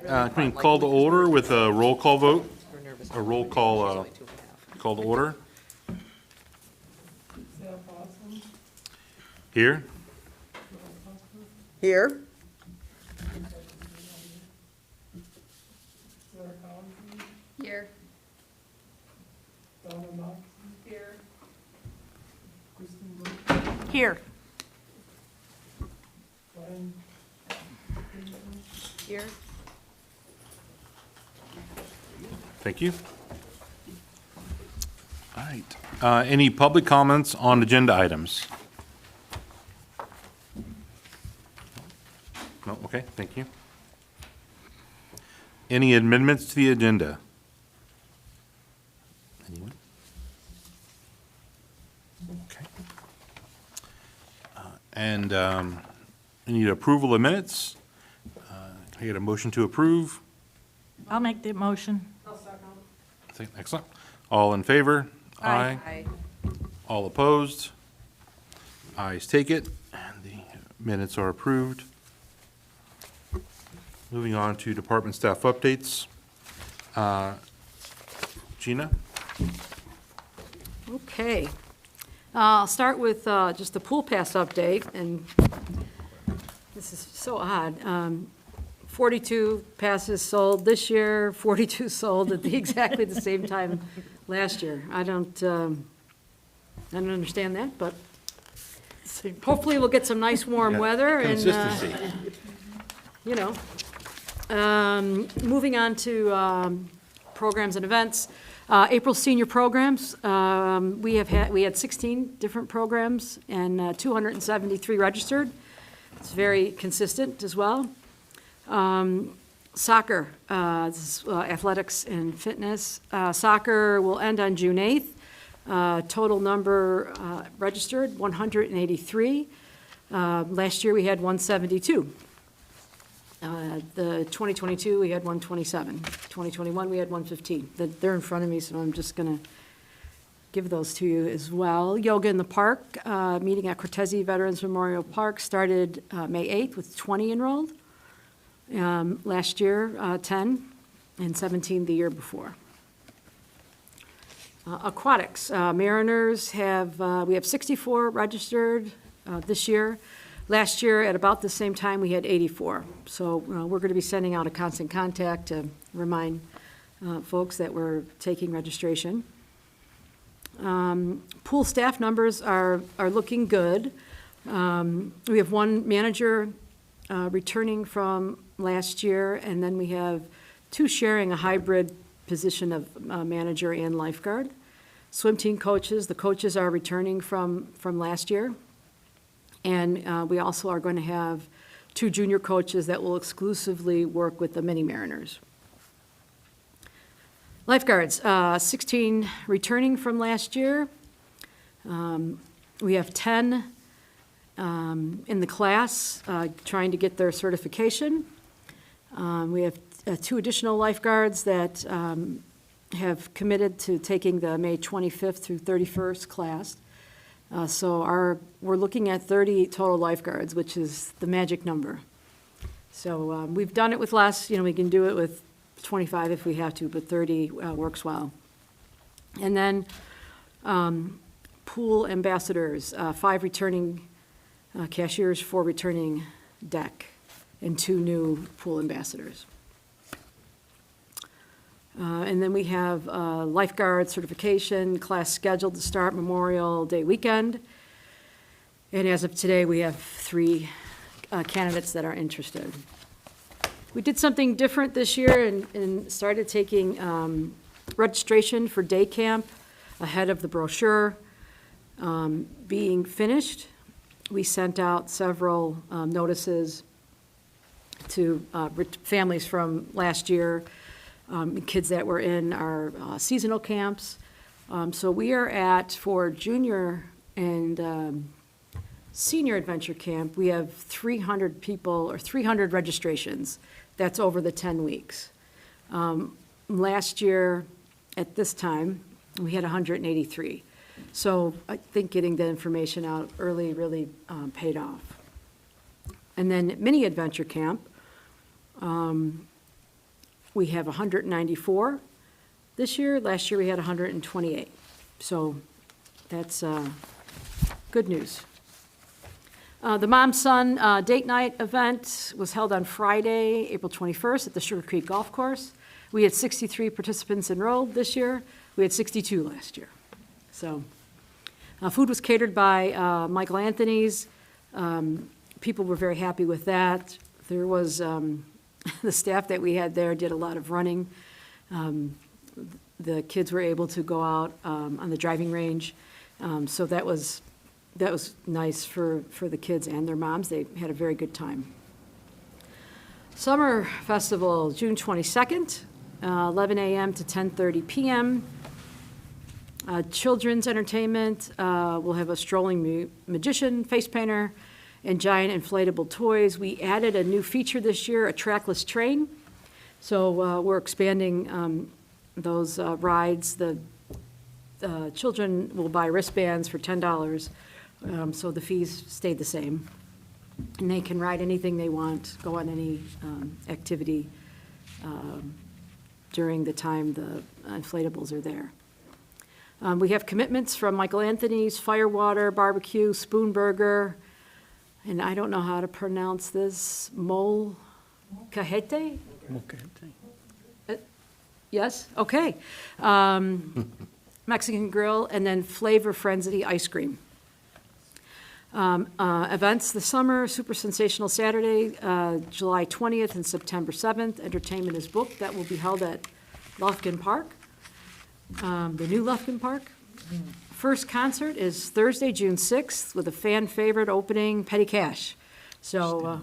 Can we call to order with a roll call vote? A roll call, call to order? Here? Here. Here. Here. Here. Thank you. All right. Any public comments on agenda items? No, okay, thank you. Any amendments to the agenda? Anyone? Okay. And we need approval of minutes. Can I get a motion to approve? I'll make the motion. Excellent. All in favor? Aye. All opposed? Ayes take it, and the minutes are approved. Moving on to department staff updates. Gina? Okay. I'll start with just the pool pass update, and this is so odd. 42 passes sold this year, 42 sold at exactly the same time last year. I don't understand that, but hopefully we'll get some nice warm weather and, Consistency. you know. Moving on to programs and events. April senior programs, we had 16 different programs and 273 registered. It's very consistent as well. Soccer, this is, athletics and fitness. Soccer will end on June 8th. Total number registered, 183. Last year, we had 172. The 2022, we had 127. 2021, we had 115. They're in front of me, so I'm just going to give those to you as well. Yoga in the Park, meeting at Cortese Veterans Memorial Park, started May 8th with 20 enrolled. Last year, 10, and 17 the year before. Aquatics, Mariners we have 64 registered this year. Last year, at about the same time, we had 84. So we're going to be sending out a constant contact to remind folks that we're taking registration. Pool staff numbers are looking good. We have one manager returning from last year, and then we have two sharing a hybrid position of manager and lifeguard. Swim team coaches, the coaches are returning from last year. And we also are going to have two junior coaches that will exclusively work with the mini Mariners. Lifeguards, 16 returning from last year. We have 10 in the class trying to get their certification. We have two additional lifeguards that have committed to taking the May 25th through 31st class. So we're looking at 30 total lifeguards, which is the magic number. So we've done it with less, we can do it with 25 if we have to, but 30 works well. And then pool ambassadors, 5 returning cashiers, 4 returning deck, and 2 new pool ambassadors. And then we have lifeguard certification class scheduled to start Memorial Day weekend. And as of today, we have 3 candidates that are interested. We did something different this year and started taking registration for day camp ahead of the brochure being finished. We sent out several notices to families from last year, kids that were in our seasonal camps. So we are at, for junior and senior adventure camp, we have 300 people, or 300 registrations. That's over the 10 weeks. Last year, at this time, we had 183. So I think getting the information out early really paid off. And then mini adventure camp, We have 194 this year. Last year, we had 128. So that's good news. The Mom-Son Date Night event was held on Friday, April 21st at the Sugar Creek Golf Course. We had 63 participants enrolled this year. We had 62 last year. So food was catered by Michael Anthony's. People were very happy with that. There was, the staff that we had there did a lot of running. The kids were able to go out on the driving range. So that was nice for the kids and their moms. They had a very good time. Summer Festival, June 22nd, 11 a.m. to 10:30 p.m. Children's entertainment, we'll have a strolling magician, face painter, and giant inflatable toys. We added a new feature this year, a trackless train. So we're expanding those rides. The children will buy wristbands for $10, so the fees stayed the same. And they can ride anything they want, go on any activity during the time the inflatables are there. We have commitments from Michael Anthony's, Firewater Barbecue, Spoon Burger, and I don't know how to pronounce this, Molcajete? Yes, okay. Mexican Grill, and then Flavor Frenzy Ice Cream. Events this summer, Super Sensational Saturday, July 20th and September 7th. Entertainment is booked. That will be held at Lufkin Park, the new Lufkin Park. First concert is Thursday, June 6th, with a fan favorite opening, Petty Cash. So,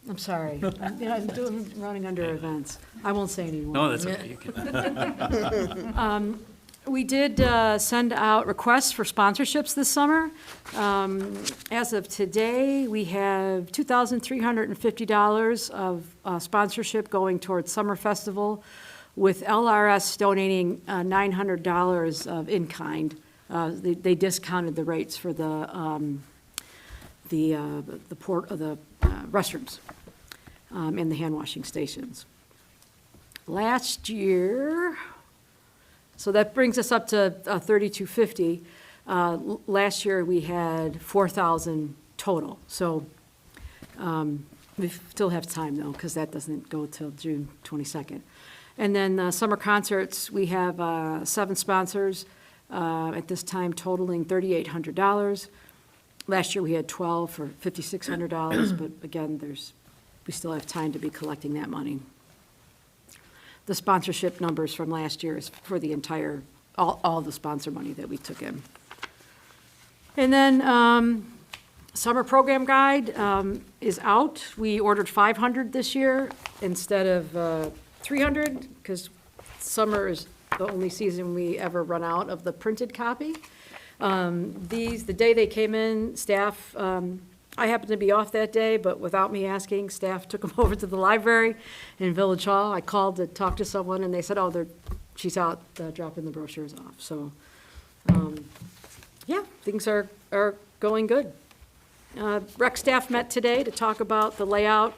I'm sorry. I'm running under events. I won't say anymore. No, that's okay. You can. We did send out requests for sponsorships this summer. As of today, we have $2,350 of sponsorship going towards Summer Festival, with LRS donating $900 of in-kind. They discounted the rates for the restrooms and the hand washing stations. Last year, so that brings us up to $3,250. Last year, we had 4,000 total. So we still have time, though, because that doesn't go till June 22nd. And then summer concerts, we have 7 sponsors at this time totaling $3,800. Last year, we had 12 for $5,600, but again, we still have time to be collecting that money. The sponsorship numbers from last year is for the entire, all the sponsor money that we took in. And then summer program guide is out. We ordered 500 this year instead of 300, because summer is the only season we ever run out of the printed copy. The day they came in, staff, I happened to be off that day, but without me asking, staff took them over to the library in Village Hall. I called to talk to someone, and they said, oh, she's out dropping the brochures off. So, yeah, things are going good. Rec staff met today to talk about the layout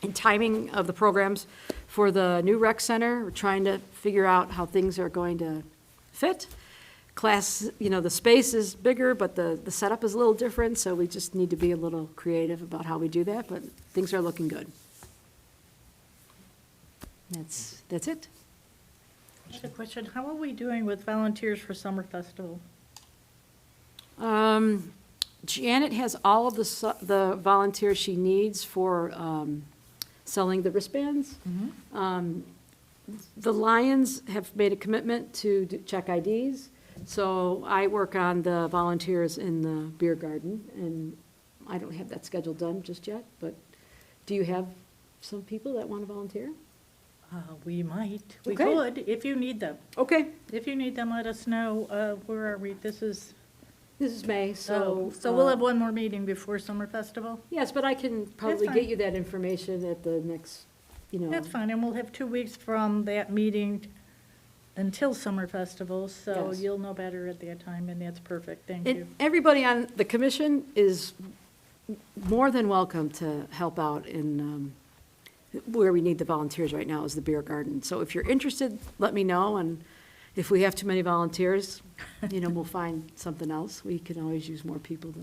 and timing of the programs for the new rec center. We're trying to figure out how things are going to fit. Class, the space is bigger, but the setup is a little different, so we just need to be a little creative about how we do that, but things are looking good. That's it. I have a question. How are we doing with volunteers for Summer Festival? Janet has all of the volunteers she needs for selling the wristbands. The Lions have made a commitment to check IDs. So I work on the volunteers in the beer garden, and I don't have that schedule done just yet, but do you have some people that want to volunteer? We might. We Okay. could, if you need them. Okay. If you need them, let us know. Where are we? This is, This is May, so. so we'll have one more meeting before Summer Festival? Yes, but I can probably fine. get you that information at the next, That's fine, and we'll have 2 weeks from that meeting until Summer Festival, so Yes. you'll know better at that time, and that's perfect. Thank And you. everybody on the commission is more than welcome to help out in where we need the volunteers right now is the beer garden. So if you're interested, let me know, and if we have too many volunteers, we'll find something else. We can always use more people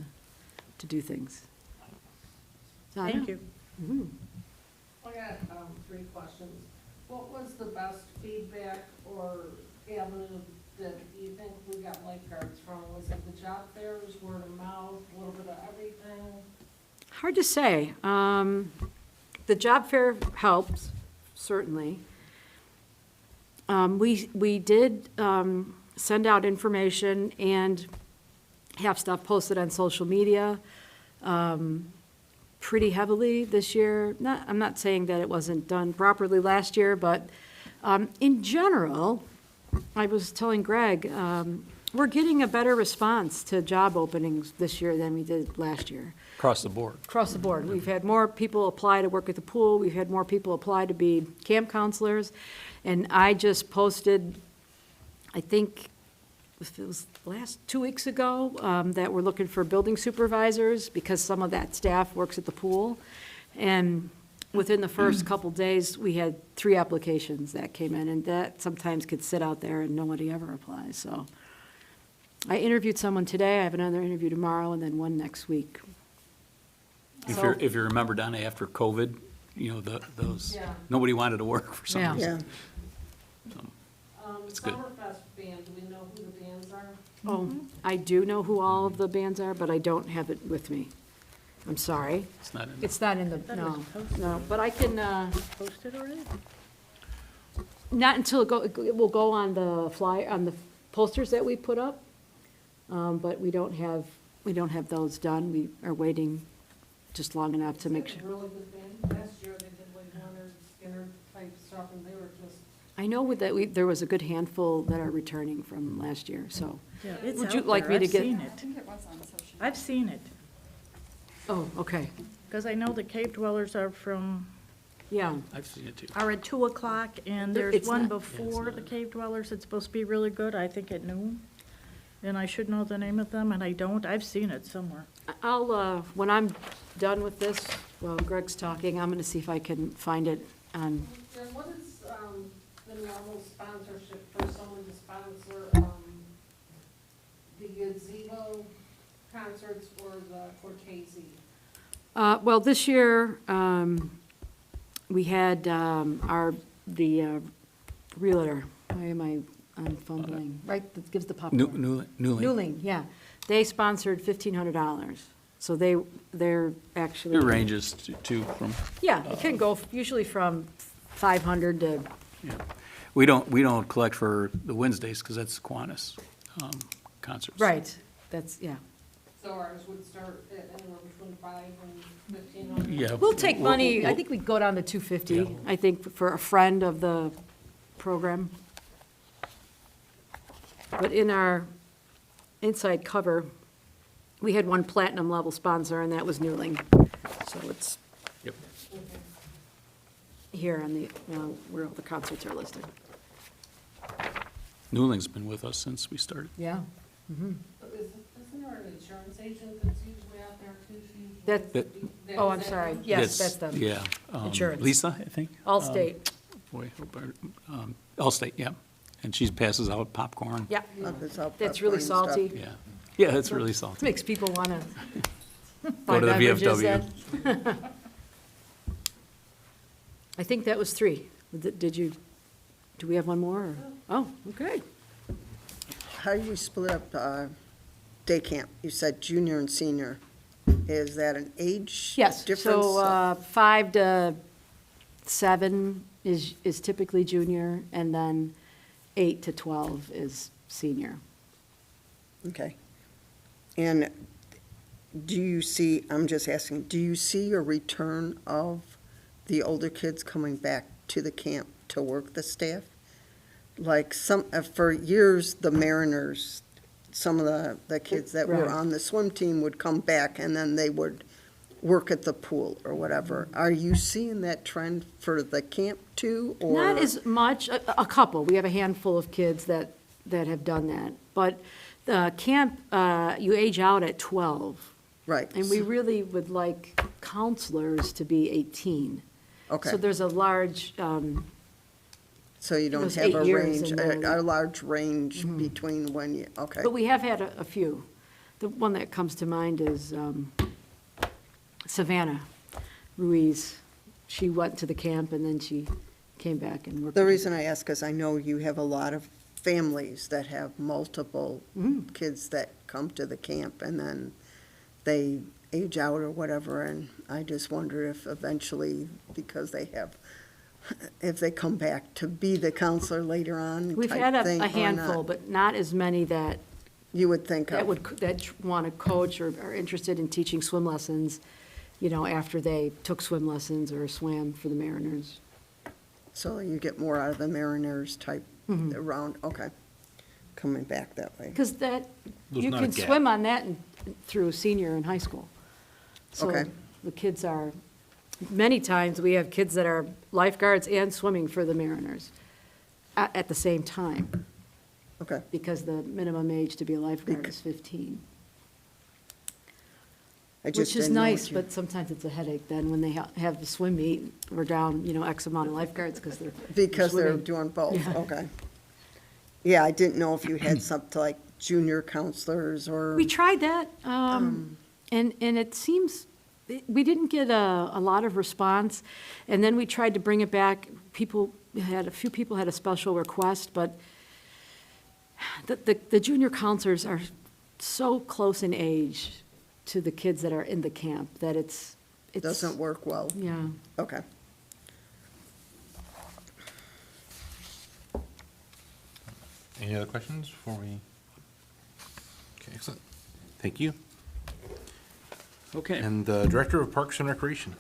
to do things. Donna? Thank you. Mhm. I got 3 questions. What was the best feedback or avenue that you think we got lifeguards from? Was it the job fairs, word of mouth, a little bit of everything? Hard to say. The job fair helps, certainly. We did send out information and have stuff posted on social media pretty heavily this year. I'm not saying that it wasn't done properly last year, but in general, I was telling Greg, we're getting a better response to job openings this year than we did last year. Across the board. Across the board. We've had more people apply to work at the pool. We've had more people apply to be camp counselors. And I just posted, I think, if it was last 2 weeks ago, that we're looking for building supervisors because some of that staff works at the pool. And within the first couple days, we had 3 applications that came in, and that sometimes could sit out there and nobody ever applies. So I interviewed someone today. I have another interview tomorrow and then one next week. If you remember, Donna, after COVID, those, Yeah. nobody wanted to work for some Yeah. reason. It's good. Summerfest band, do we know who the bands are? Oh, I do know who all of the bands are, but I don't have it with me. I'm sorry. It's not in It's not in the, thought it no, was posted. no, but I can, Posted already? not until it will go on the on the posters that we put up. But we don't have those done. We are waiting just long enough to make It's a sure. really good band. Last year, they did like Leonard Skinner type stuff, and they were just, I know that there was a good handful that are returning from last year, so. Yeah, it's Would you out like there. me to I've get- seen I it. think it was on social. I've seen it, Oh, okay, because I know the cave dwellers are yeah. I've seen it too. are at 2 o'clock, and there's It's one not- before the not. cave dwellers. It's supposed to be really good, I think at noon. And I should know the name of them, and I don't. I've seen it somewhere. I'll, when I'm done with this, while Greg's talking, I'm gonna see if I can find it on, and what is the normal sponsorship for someone to sponsor the gazebo concerts or the Cortese? well, this year, we had, the realtor, why am I'm fumbling, right, that gives the popcorn. Newling, yeah. They sponsored $1,500. So they're actually. It ranges from, Yeah, it can go usually from 500 to, yeah. We don't collect for the Wednesdays because that's Kiwanis concerts. right, that's, yeah. So ours would start at anywhere between 5 and 1,500? Yeah. We'll take money, I we'll- think we'd go down to 250, Yeah. I think, for a friend of the program. But in our inside cover, we had one platinum level sponsor, and that was Newling. So it's Yep. here on the, where all the concerts are listed. Newling's been with us since we started. Yeah. But isn't there an insurance agent that's usually out there too? She usually That- has to be- Oh, is I'm that sorry, them? yes, that's them. Yeah. Insurance. Lisa, I think. Allstate, Boy, Allstate, yeah. And she passes out popcorn. yeah, It's all that's really popcorn and stuff. salty. Yeah. Yeah, that's really salty. Makes people want to Go buy to the beverages VFW. then. I think that was 3. Did you, do we have one more? or- Oh, okay. How do you split up day camp? You said junior and senior. Is that an age Yes, difference? so 5 to 7 is typically junior, and then 8 to 12 is senior. Okay. And do you see, I'm just asking, do you see a return of the older kids coming back to the camp to work the staff? Like for years, the Mariners, some of the kids that were Right. on the swim team would come back and then they would work at the pool or whatever. Are you seeing that trend for the camp too, or? Not as much, a couple. We have a handful of kids that have done that. But the camp, you age out at 12. Right. And we really would like counselors to be 18. Okay. So there's a large, So you don't was have 8 a years range, and then- a large range between when you, okay. but we have had a few. The one that comes to mind is Savannah Ruiz. She went to the camp and then she came back and worked. The reason I ask is I know you have a lot of families that have multiple kids that come to the camp and then they age out or whatever, and I just wonder if eventually, because they have, if they come back to be the counselor later on We've type had thing a or handful, not. but not as many that, You would think that of, would, that want to coach or are interested in teaching swim lessons, you know, after they took swim lessons or swam for the Mariners. so you get more out of the Mariners type Mm-hmm. around, okay, coming back that way. Because that, There's you not a can gap. swim on that through senior and high school. So Okay. the kids are, many times, we have kids that are lifeguards and swimming for the Mariners at the same time, Okay, because the minimum age to be a lifeguard is 15. I just Which is didn't know nice, what you- but sometimes it's a headache then when they have the swim meet, we're down, you know, X amount of lifeguards because they're Because they're swimming. doing both, Yeah. okay. Yeah, I didn't know if you had something like junior counselors or, We tried that, and it seems, we didn't get a lot of response. And then we tried to bring it back. A few people had a special request, but the junior counselors are so close in age to the kids that are in the camp that it's. doesn't work well, Yeah. okay. Any other questions before we? Okay, excellent. Thank you. Okay, And the Director of Parks and Recreation.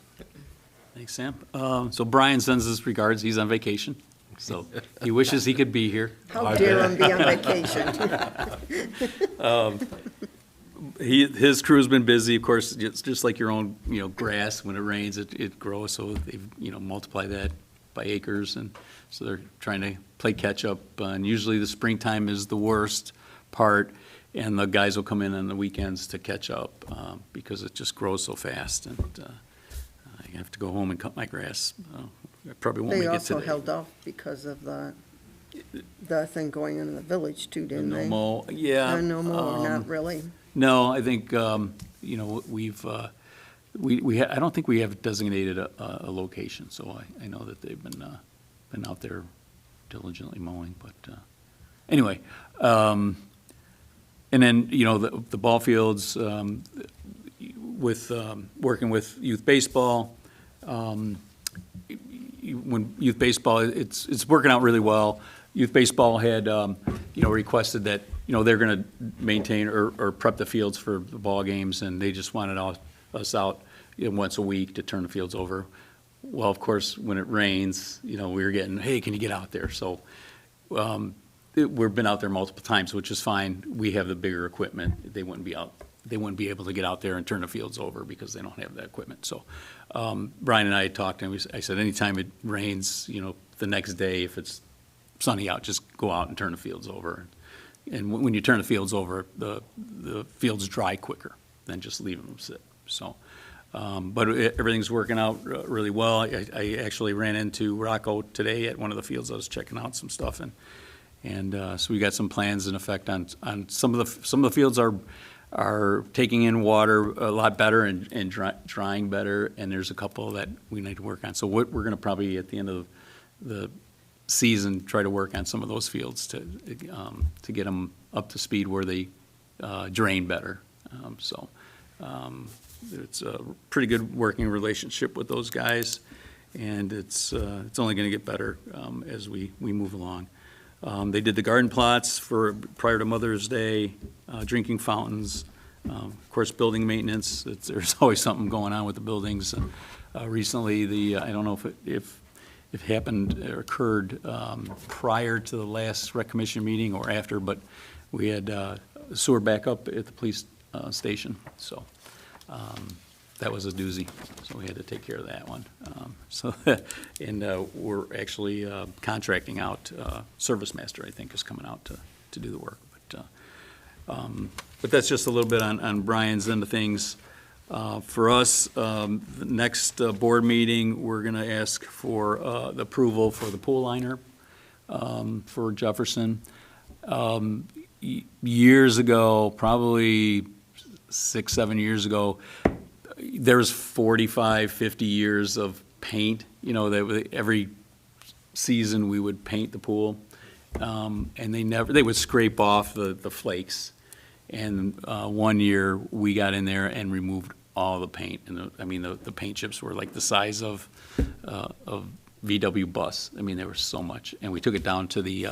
thanks, Sam. So Brian sends his regards, he's on vacation, so he wishes he could be here. How dare him be on vacation? His crew's been busy, of course, just like your own, you know, grass, when it rains, it grows, so they've, you know, multiply that by acres, and so they're trying to play catch-up, and usually the springtime is the worst part, and the guys will come in on the weekends to catch up, because it just grows so fast, and I have to go home and cut my grass. I probably won't They make it also today. held off because of the thing going on in the village too, didn't No they? more, yeah. No more, not really. No, I think, you know, I don't think we have designated a location, so I know that they've been out there diligently mowing, but, anyway. And then, you know, the ball fields, with, working with youth baseball, when youth baseball, it's working out really well. Youth baseball had, you know, requested that, you know, they're gonna maintain or prep the fields for the ball games, and they just wanted us out, you know, once a week to turn the fields over. Well, of course, when it rains, you know, we were getting, hey, can you get out there? So, we've been out there multiple times, which is fine. We have the bigger equipment. They wouldn't be able to get out there and turn the fields over because they don't have that equipment. So, Brian and I had talked, and I said, anytime it rains, you know, the next day, if it's sunny out, just go out and turn the fields over. And when you turn the fields over, the fields dry quicker than just leaving them sit. So, but everything's working out really well. I actually ran into Rocco today at one of the fields. I was checking out some stuff, and so we got some plans in effect on some of the fields are taking in water a lot better and drying better, and there's a couple that we need to work on. So we're going to probably, at the end of the season, try to work on some of those fields to get them up to speed where they drain better. It's a pretty good working relationship with those guys, and it's only going to get better as we move along. They did the garden plots prior to Mother's Day, drinking fountains, of course, building maintenance. There's always something going on with the buildings. Recently, I don't know if it happened or occurred prior to the last rec commission meeting or after, but we had sewer backup at the police station, so that was a doozy, so we had to take care of that one. And we're actually contracting out, Service Master, I think, is coming out to do the work. But that's just a little bit on Brian's end of things. For us, the next board meeting, we're going to ask for the approval for the pool liner for Jefferson. Years ago, probably 6, 7 years ago, there was 45, 50 years of paint, that every season we would paint the pool. And they would scrape off the flakes. And one year, we got in there and removed all the paint. And the paint chips were like the size of VW bus. There was so much. And we took it down to the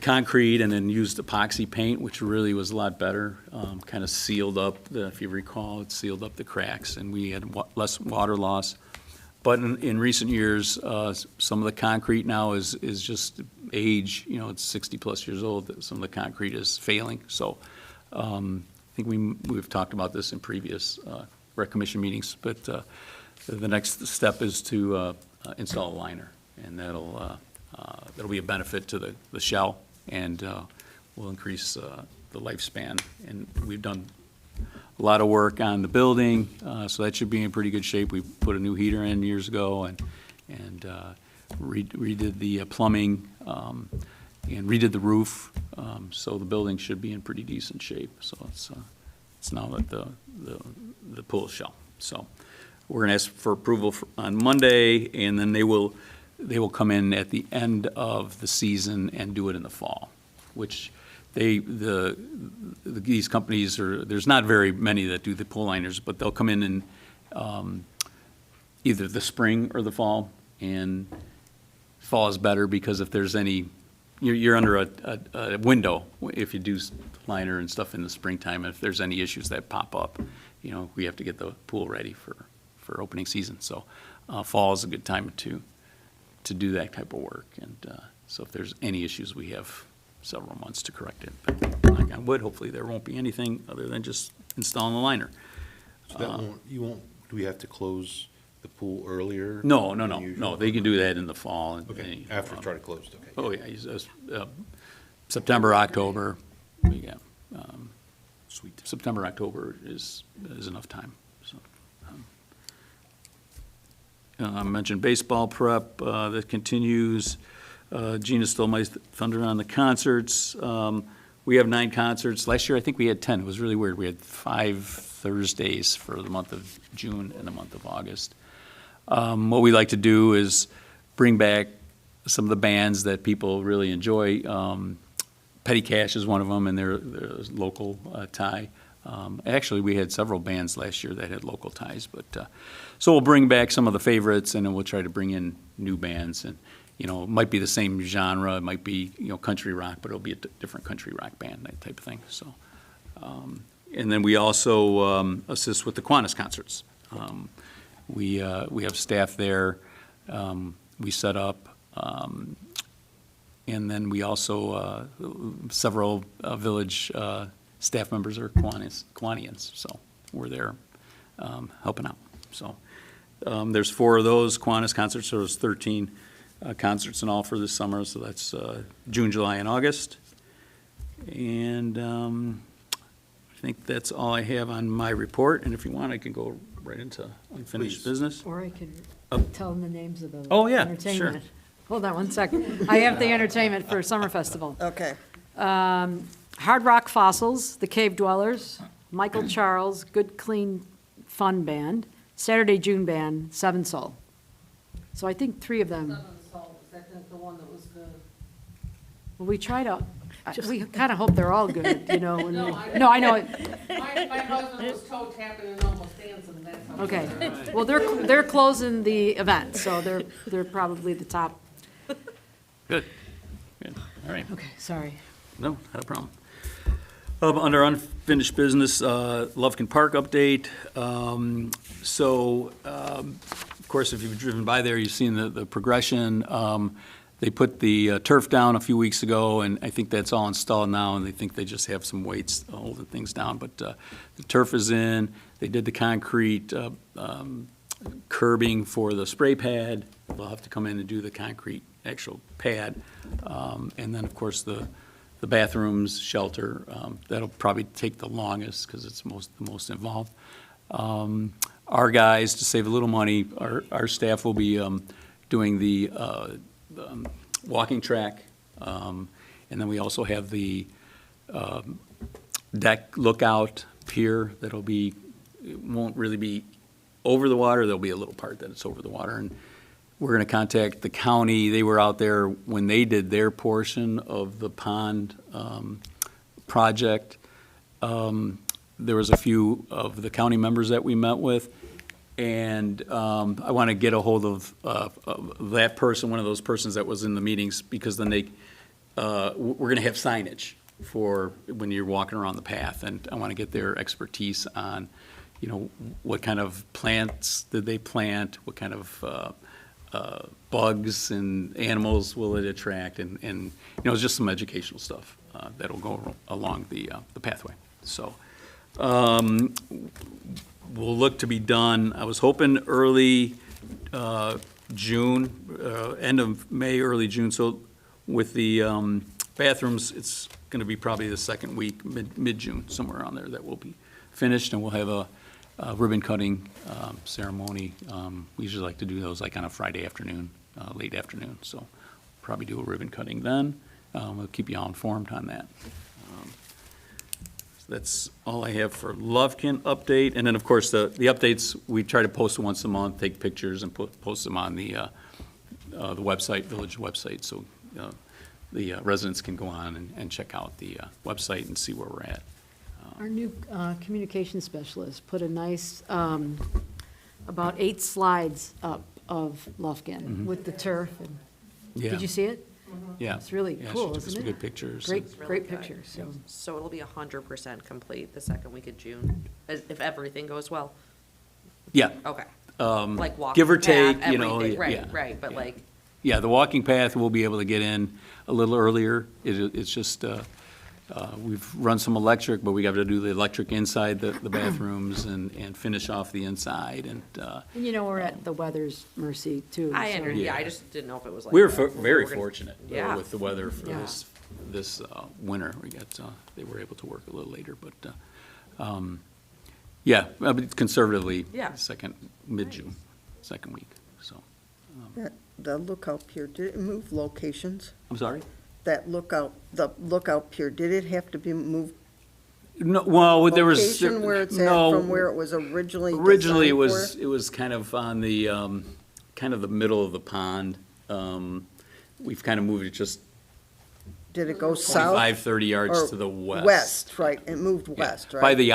concrete and then used epoxy paint, which really was a lot better. Kind of sealed up, if you recall, it sealed up the cracks, and we had less water loss. But in recent years, some of the concrete now is just age, it's 60-plus years old. Some of the concrete is failing. So I think we've talked about this in previous rec commission meetings, but the next step is to install a liner, and that'll be a benefit to the shell, and will increase the lifespan. And we've done a lot of work on the building, so that should be in pretty good shape. We put a new heater in years ago and redid the plumbing and redid the roof, so the building should be in pretty decent shape. So it's now at the pool shell. So we're going to ask for approval on Monday, and then they will come in at the end of the season and do it in the fall, which these companies there's not very many that do the pool liners, but they'll come in either the spring or the fall, and fall is better because if there's any, you're under a window if you do liner and stuff in the springtime, and if there's any issues that pop up, we have to get the pool ready for opening season. So fall is a good time to do that type of work, and so if there's any issues, we have several months to correct it. But knock on wood, hopefully there won't be anything other than just installing the liner. So that do we have to close the pool earlier? No, than usual? they can do that in the fall. Okay, after it's already closed, okay. Oh, yeah, September, October, we got, Sweet. September, October is enough time, so. I mentioned baseball prep, that continues. Gina stole my thunder on the concerts. We have 9 concerts. Last year, I think we had 10. It was really weird. We had 5 Thursdays for the month of June and the month of August. What we like to do is bring back some of the bands that people really enjoy. Petty Cash is one of them, and they're local tie. Actually, we had several bands last year that had local ties, but so we'll bring back some of the favorites, and then we'll try to bring in new bands. And it might be the same genre, it might be country rock, but it'll be a different country rock band, that type of thing. So, and then we also assist with the Kiwanis concerts. We have staff there. We set up. And then we also, several village staff members are Kiwanians, so we're there helping out. So there's 4 of those Kiwanis concerts, so there's 13 concerts in all for this summer, so that's June, July, and August. And I think that's all I have on my report, and if you want, I can go right into unfinished Please. business. Or I could tell them the names of the Oh, yeah, entertainment. sure. Hold on one second. I have the entertainment for Summer Festival. Okay. Hard Rock Fossils, The Cave Dwellers, Michael Charles, Good Clean Fun Band, Saturday June Band, Seven Soul. So I think 3 of them. 7 Soul, is that the one that was good? Well, we try to, we kind of hope they're all good, when No, we- I- No, I know it. My husband was toe tapping and almost dancing, that's how. Okay. Well, they're closing the event, so they're probably the top. Good, all right. Okay, sorry. No, not a problem. Under unfinished business, Lufkin Park update. Of course, if you've driven by there, you've seen the progression. They put the turf down a few weeks ago, and I think that's all installed now, and they think they just have some weights holding things down. But the turf is in. They did the concrete curbing for the spray pad. They'll have to come in and do the concrete actual pad. And then, of course, the bathrooms, shelter, that'll probably take the longest because it's the most involved. Our guys, to save a little money, our staff will be doing the walking track. And then we also have the deck lookout pier that'll be, it won't really be over the water. There'll be a little part that it's over the water. And we're going to contact the county. They were out there when they did their portion of the pond project. There was a few of the county members that we met with, and I want to get a hold of that person, one of those persons that was in the meetings, because then we're going to have signage for when you're walking around the path, and I want to get their expertise on, you know, what kind of plants did they plant, what kind of bugs and animals will it attract, and you know, it's just some educational stuff that'll go along the pathway. So we'll look to be done. I was hoping early June, end of May, early June. So with the bathrooms, it's going to be probably the second week, mid-June, somewhere around there, that will be finished, and we'll have a ribbon cutting ceremony. We usually like to do those like on a Friday afternoon, late afternoon, so probably do a ribbon cutting then. We'll keep you all informed on that. So that's all I have for Lovekin update. And then, of course, the updates, we try to post once a month, take pictures and post them on the website, village website, so the residents can go on and check out the website and see where we're at. Our new communication specialist put a nice, about 8 slides up of Lufkin with the turf. And Yeah. did you see it? Yeah. It's really Yeah, cool, she took isn't some it? good pictures. Great, It's really great good. pictures. So. So it'll be 100% complete the second week of June, if everything goes well. Yeah. Okay. Um, Like walking give or path, take, you know, everything. Right, yeah, right, but yeah. like, Yeah, the walking path, we'll be able to get in a little earlier. It's just, we've run some electric, but we got to do the electric inside the bathrooms and finish off the inside. And And you know, we're at the weather's mercy, too. I so- understand, yeah, Yeah. I just didn't know if it was like. we were we're very gonna- fortunate Yeah. with the weather for Yeah. this winter. We got, they were able to work a little later, but, yeah, but conservatively, Yeah. mid-June, second week, so. The lookout pier, did it move locations? I'm sorry? That the lookout pier, did it have to be moved No, well, there was. location where it's at no, from where it was originally Originally, designed it was kind of on the, kind of the middle of the pond. We've kind of moved it just Did it go south? 25, 30 yards or to the west. West, right, it moved Yeah. west, right? By the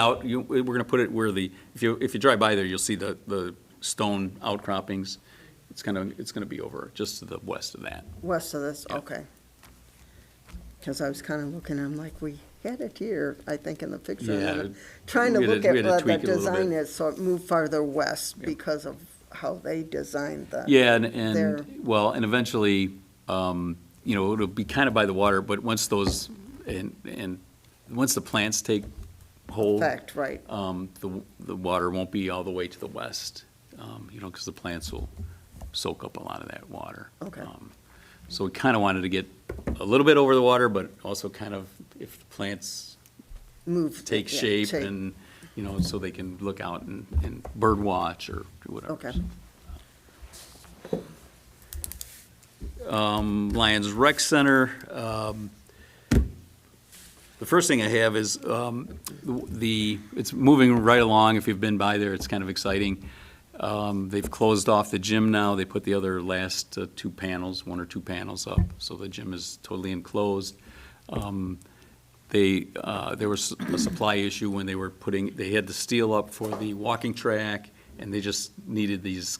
we're gonna put it where if you drive by there, you'll see the stone outcroppings. It's gonna be over just to the west of that. West of this, Yeah. okay. Because I was kind of looking, I'm like, we had it here, I think, in the picture. and Yeah, I'm Trying to we had to- look we at had to what the tweak it a little design bit. is, so it moved farther west Yeah. because of how they designed the. Yeah, There. and eventually, you know, it'll be kind of by the water, but once those, and once the plants take hold. Effect, right. The water won't be all the way to the west, you know, because the plants will soak up a lot of that water. Okay. So we kind of wanted to get a little bit over the water, but also kind of, if the plants Move. take yeah, shape take- and, you know, so they can look out and bird watch or whatever. Okay. Lions Rec Center, the first thing I have is, it's moving right along. If you've been by there, it's kind of exciting. They've closed off the gym now. They put the other last 2 panels, 1 or 2 panels up, so the gym is totally enclosed. There was a supply issue when they had the steel up for the walking track, and they just needed these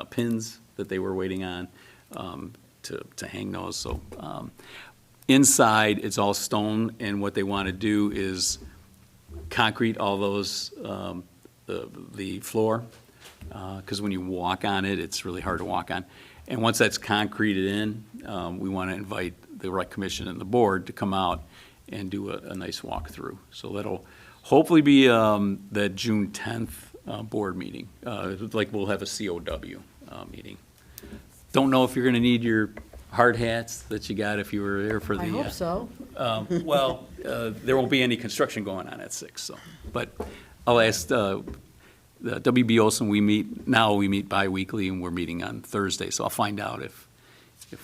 pins that they were waiting on to hang those. So inside, it's all stone, and what they want to do is concrete all those, the floor, because when you walk on it, it's really hard to walk on. And once that's concreted in, we want to invite the Rec Commission and the board to come out and do a nice walkthrough. So that'll hopefully be the June 10th board meeting. Like, we'll have a COW meeting. Don't know if you're going to need your hard hats that you got if you were there for the. I hope so. Well, there won't be any construction going on at 6, so, but I'll ask the WB Olson, we meet bi-weekly, and we're meeting on Thursday, so I'll find out if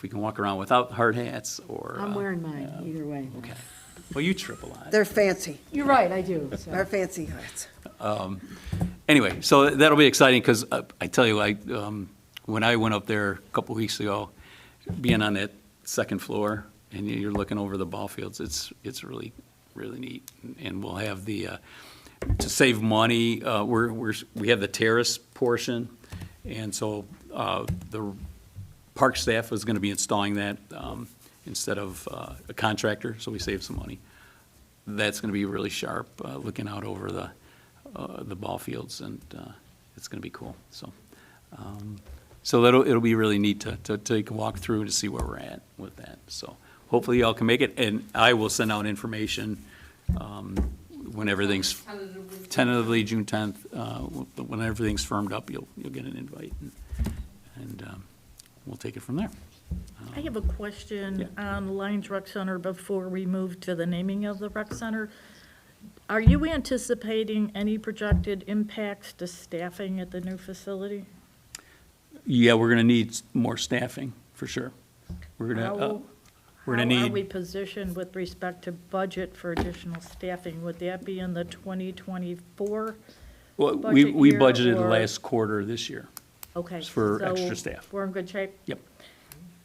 we can walk around without hard hats, or. I'm wearing mine, either way. Okay. Well, you trip a lot. They're fancy. You're right, I do. so. They're fancy hats. Anyway, so that'll be exciting, because I tell you, when I went up there a couple weeks ago, being on that second floor, and you're looking over the ball fields, it's really, really neat. And we'll have to save money, we have the terrace portion, and so the park staff is gonna be installing that instead of a contractor, so we save some money. That's gonna be really sharp, looking out over the ball fields, and it's gonna be cool, so. So it'll be really neat to take a walk through to see where we're at with that, so hopefully y'all can make it, and I will send out information when everything's tentatively June 10th, when everything's firmed up, you'll get an invite, and we'll take it from there. I have a question on Lions Rec Center before we move to the naming of the rec center. Are you anticipating any projected impacts to staffing at the new facility? Yeah, we're gonna need more staffing, for sure. We're gonna How are need. we positioned with respect to budget for additional staffing? Would that be in the 2024? Well, budget we year, budgeted or- last quarter this year. Okay. For so extra staff. We're in good shape? Yep.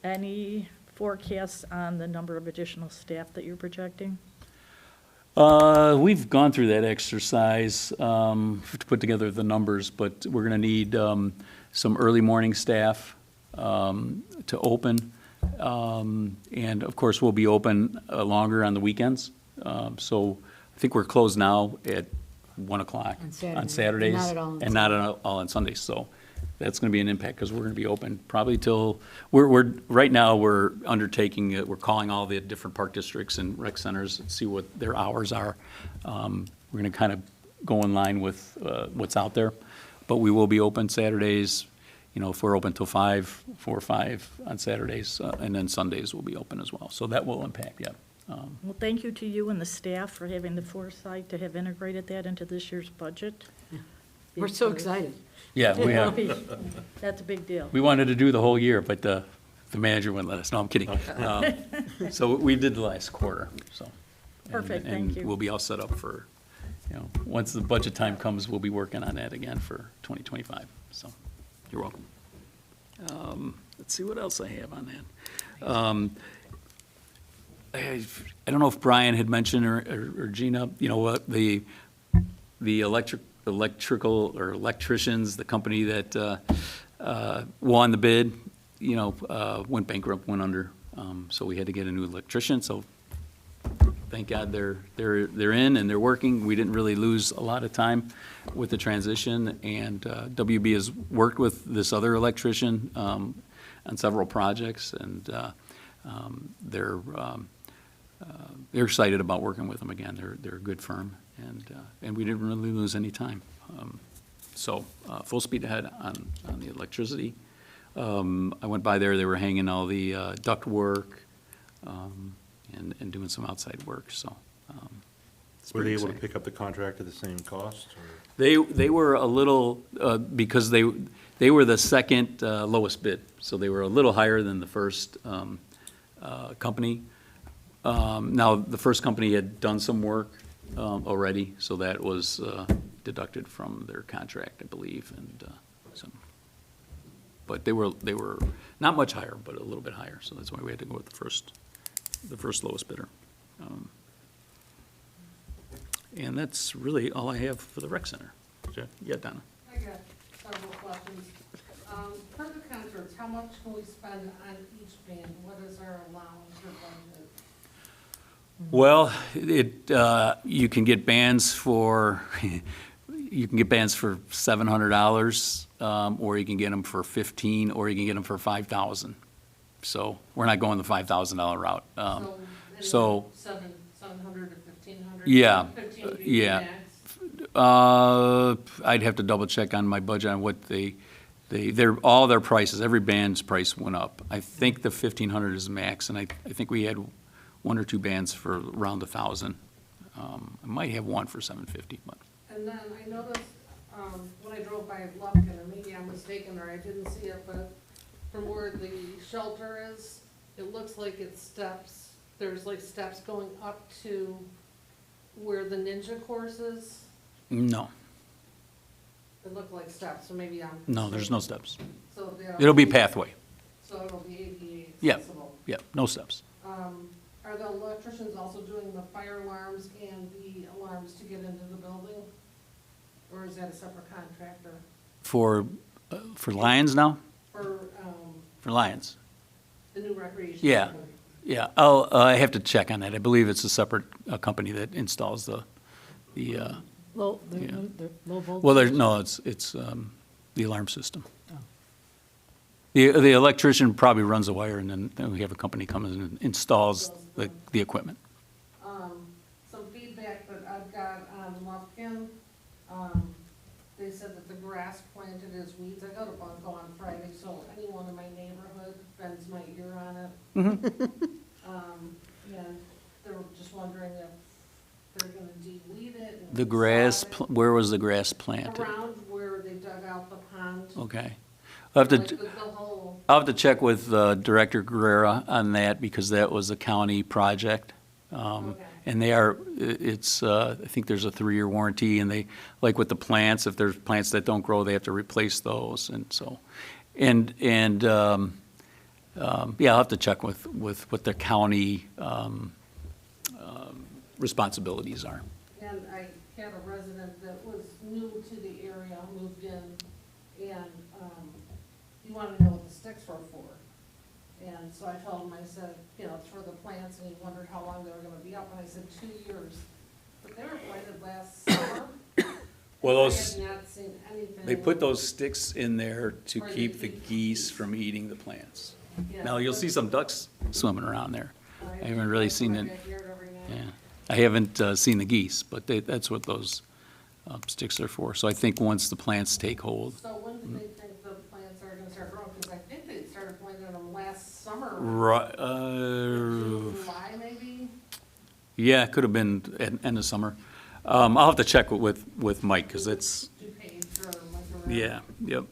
Any forecasts on the number of additional staff that you're projecting? We've gone through that exercise to put together the numbers, but we're gonna need some early morning staff to open. And of course, we'll be open longer on the weekends. So I think we're closed now at 1 o'clock On Saturday, on Saturdays. not at all on And not all on Sundays. So that's gonna be an impact, because we're gonna be open probably till, right now, we're undertaking, we're calling all the different park districts and rec centers and see what their hours are. We're gonna kind of go in line with what's out there. But we will be open Saturdays, if we're open till 4 or 5 on Saturdays, and then Sundays will be open as well. So that will impact, yeah. Well, thank you to you and the staff for having the foresight to have integrated that into this year's budget. We're so Because- excited. Yeah, we have. That's a big deal. We wanted to do the whole year, but the manager wouldn't let us. No, I'm kidding. So we did the last quarter, so. Perfect, thank you. And we'll be all set up for, once the budget time comes, we'll be working on that again for 2025, so you're welcome. Let's see what else I have on that. I don't know if Brian had mentioned, or Gina, what the electrical or electricians, the company that won the bid, went bankrupt, went under. So we had to get a new electrician, so thank God they're in and they're working. We didn't really lose a lot of time with the transition, and WB has worked with this other electrician on several projects, and they're excited about working with them again. They're a good firm, and we didn't really lose any time. So full speed ahead on the electricity. I went by there, they were hanging all the duct work and doing some outside work, so. It's Were they pretty able to exciting. pick up the contract at the same cost? Or? They were a little, because they were the second lowest bid, so they were a little higher than the first company. Now, the first company had done some work already, so that was deducted from their contract, I believe, and so. But they were not much higher, but a little bit higher, so that's why we had to go with the first lowest bidder. And that's really all I have for the rec center. Yeah, Donna? I got several questions. For the concerts, how much can we spend on each band? What is our allowance or budget? Well, you can get bands for, $700, or you can get them for $15, or you can get them for $5,000. So we're not going the $5,000 route. So, 700 to 1,500? Yeah, 15 would be yeah. max. I'd have to double check on my budget on what all their prices, every band's price went up. I think the 1,500 is max, and I think we had one or two bands for around 1,000. I might have one for 750, but. And then I noticed when I drove by Lufkin, and maybe I'm mistaken or I didn't see it, but from where the shelter is, it looks like it's steps. There's like steps going up to where the ninja course is. No, It looked like steps, so maybe I'm. no, there's no steps. So It'll be pathway. So it'll be ADA Yeah. accessible. Yeah, no steps. Are the electricians also doing the fire alarms and the alarms to get into the building? Or is that a separate contractor? For Lions now? For, For Lions? the new recreation? Yeah. center? Yeah, I have to check on that. I believe it's a separate company that installs the, Low, Yeah. low voltage? well, it's the alarm system. The electrician probably runs the wire, and then we have a company come in and installs the equipment. Some feedback that I've got on Lufkin, they said that the grass planted is weeds. I go to Bunko on Friday, so anyone in my neighborhood bends my ear on it. And they were just wondering if they're gonna de-weed it. and The grass, sod it where was the grass planted? around where they dug out the pond. Okay. I'll have Like to, the whole, I'll have to check with Director Guerrera on that, because that was a county project. Okay. And they are, it's, I think there's a 3-year warranty, and they, like with the plants, if there's plants that don't grow, they have to replace those, and so. Yeah, I'll have to check with what the county responsibilities are. and I had a resident that was new to the area, moved in, and, he wanted to know what the sticks were for. And so I told him, I said, you know, it's for the plants, and he wondered how long they were gonna be up, and I said 2 years. But they were planted last summer. Well, I those, have not seen anything. they put those sticks in there to For the keep the geese. geese from eating the plants. Yeah. Now, you'll see some ducks swimming around there. I haven't really seen it. My backyard every night. Yeah, I haven't seen the geese, but that's what those sticks are for. So I think once the plants take hold. So when do they think the plants are gonna start growing? Because I think they started planting them last summer. Right, July, maybe? yeah, it could have been end of summer. I'll have to check with Mike, because it's, DuPage or like around. yeah, yep.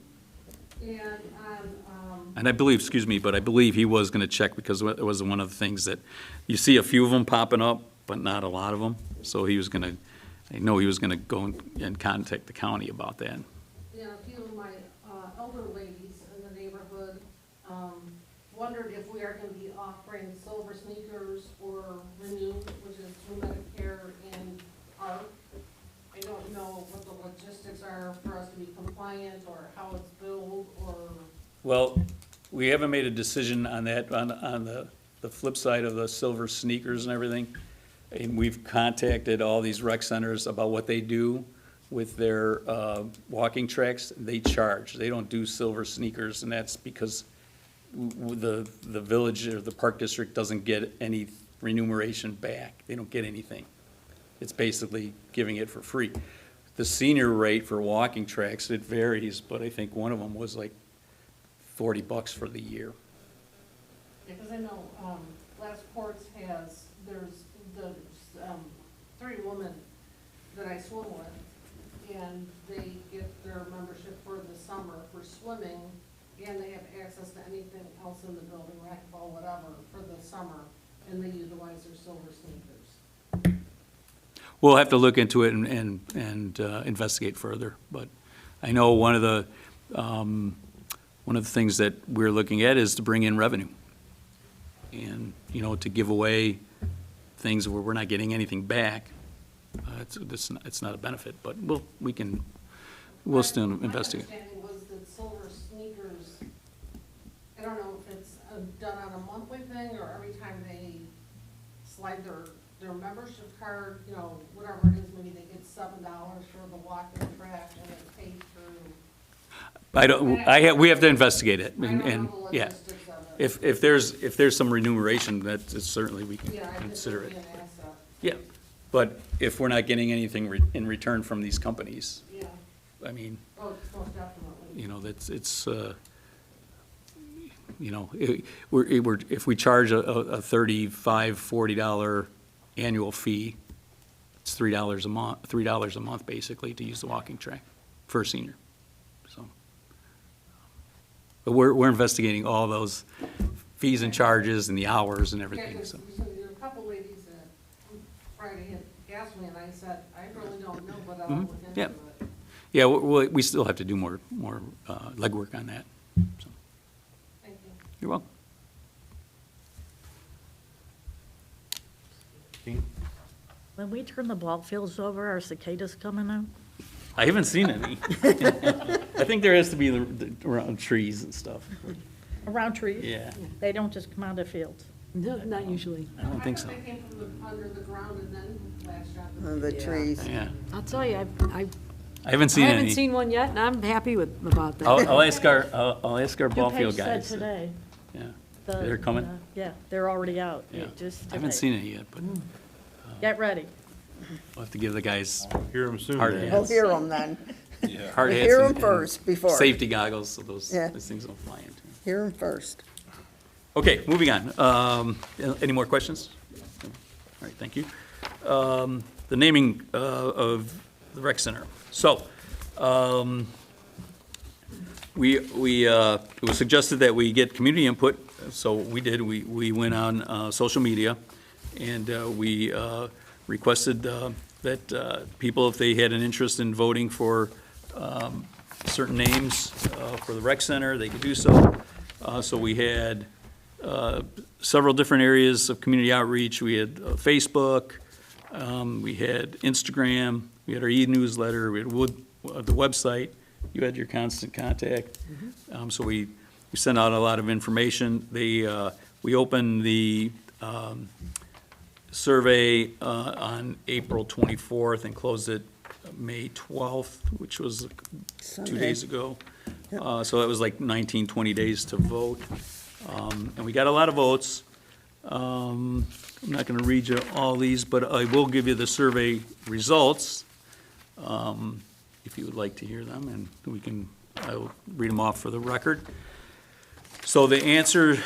And on, And I believe, excuse me, but I believe he was gonna check, because it was one of the things that, you see a few of them popping up, but not a lot of them. So he was gonna, I know he was gonna go and contact the county about that. you know, a few of my elder ladies in the neighborhood wondered if we are gonna be offering silver sneakers or Renew, which is through Medicare and ARP. I don't know what the logistics are for us to be compliant, or how it's billed, or, Well, we haven't made a decision on that, on the flip side of the silver sneakers and everything. And we've contacted all these rec centers about what they do with their walking tracks. They charge. They don't do silver sneakers, and that's because the village or the park district doesn't get any remuneration back. They don't get anything. It's basically giving it for free. The senior rate for walking tracks, it varies, but I think one of them was like $40 for the year. because I know, Last Ports has, there's the, 3 women that I swim with, and they get their membership for the summer for swimming, and they have access to anything else in the building, racquetball, whatever, for the summer, and they utilize their silver sneakers. We'll have to look into it and investigate further, but I know one of the things that we're looking at is to bring in revenue. And, you know, to give away things where we're not getting anything back, it's not a benefit, but we'll still investigate. My understanding was that silver sneakers, I don't know if it's done on a monthly thing, or every time they slide their membership card, you know, whatever it is, maybe they get $7 for the walking track, and it's paid through. We have to investigate it, I don't and, know the yeah. logistics of it. If there's some remuneration, that certainly we can Yeah, I think consider it'd it. be an asset. Yeah, but if we're not getting anything in return from these companies, Yeah, I mean, oh, most definitely. you know, it's you know, if we charge a $35, $40 annual fee, it's $3 a month, basically, to use the walking track. for a senior, so. But we're investigating all those fees and charges and the hours and Yeah, everything, 'cause so. so there were a couple ladies that Friday had asked me, and I said, I really don't know, but I'll look into Yeah. it. Yeah, we still have to do more legwork on that, so. Thank you. You're welcome. When we turn the ball fields over, are cicadas coming out? I haven't seen any. I think there has to be around trees and stuff. Around trees? Yeah, They don't just come out of fields? No, not usually. I don't think so. I thought they came from under the ground and then lashed onto The trees. Yeah, I'll tell you, I haven't seen haven't any. seen one yet, and I'm happy about that. I'll ask our ball field DuPage said guys. today. Yeah, the- They're coming? Yeah, they're already out. yeah. Just I haven't today. seen it yet, but Get ready. we'll have to give the guys Hear them soon. Hard then. We'll hear them then. hard hats. Hear them and first before. Safety goggles, so those Yeah. things don't fly into. Hear them first. Okay, moving on. Any more questions? All right, thank you. The naming of the rec center. So, it was suggested that we get community input, so we did. We went on social media, and we requested that people, if they had an interest in voting for certain names for the rec center, they could do so. So we had several different areas of community outreach. We had Facebook, we had Instagram, we had our e-newsletter, we had the website. You had your constant contact. So we sent out a lot of information. We opened the survey on April 24th and closed it May 12th, which was 2 Sunday. days ago. So it was like 19, 20 days to vote. And we got a lot of votes. I'm not going to read you all these, but I will give you the survey results, if you would like to hear them, and I'll read them off for the record. So the answer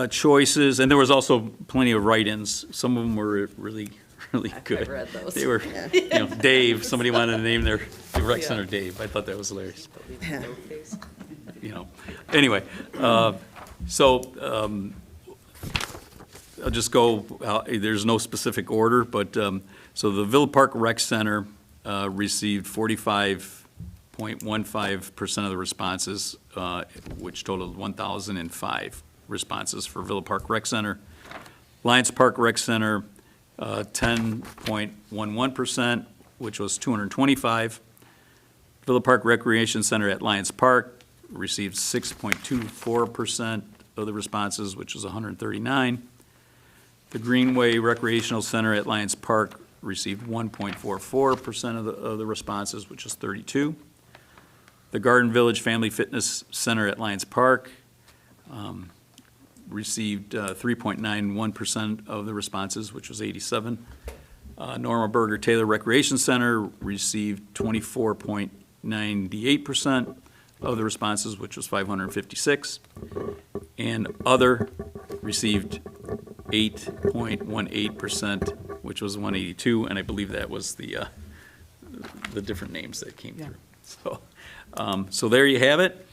choices, and there was also plenty of write-ins. Some of them were really, really good. read those. They were, Dave, somebody wanted to name their rec Yeah. center Dave. I thought that was hilarious. Yeah. Anyway, so I'll just go, there's no specific order, but, so the Villa Park Rec Center received 45.15% of the responses, which totaled 1,005 responses for Villa Park Rec Center. Lions Park Rec Center, 10.11%, which was 225. Villa Park Recreation Center at Lions Park received 6.24% of the responses, which was 139. The Greenway Recreational Center at Lions Park received 1.44% of the responses, which is 32. The Garden Village Family Fitness Center at Lions Park received 3.91% of the responses, which was 87. Norma Berger Taylor Recreation Center received 24.98% of the responses, which was 556. And other received 8.18%, which was 182, and I believe that was the different names that came through. So, so there you have it.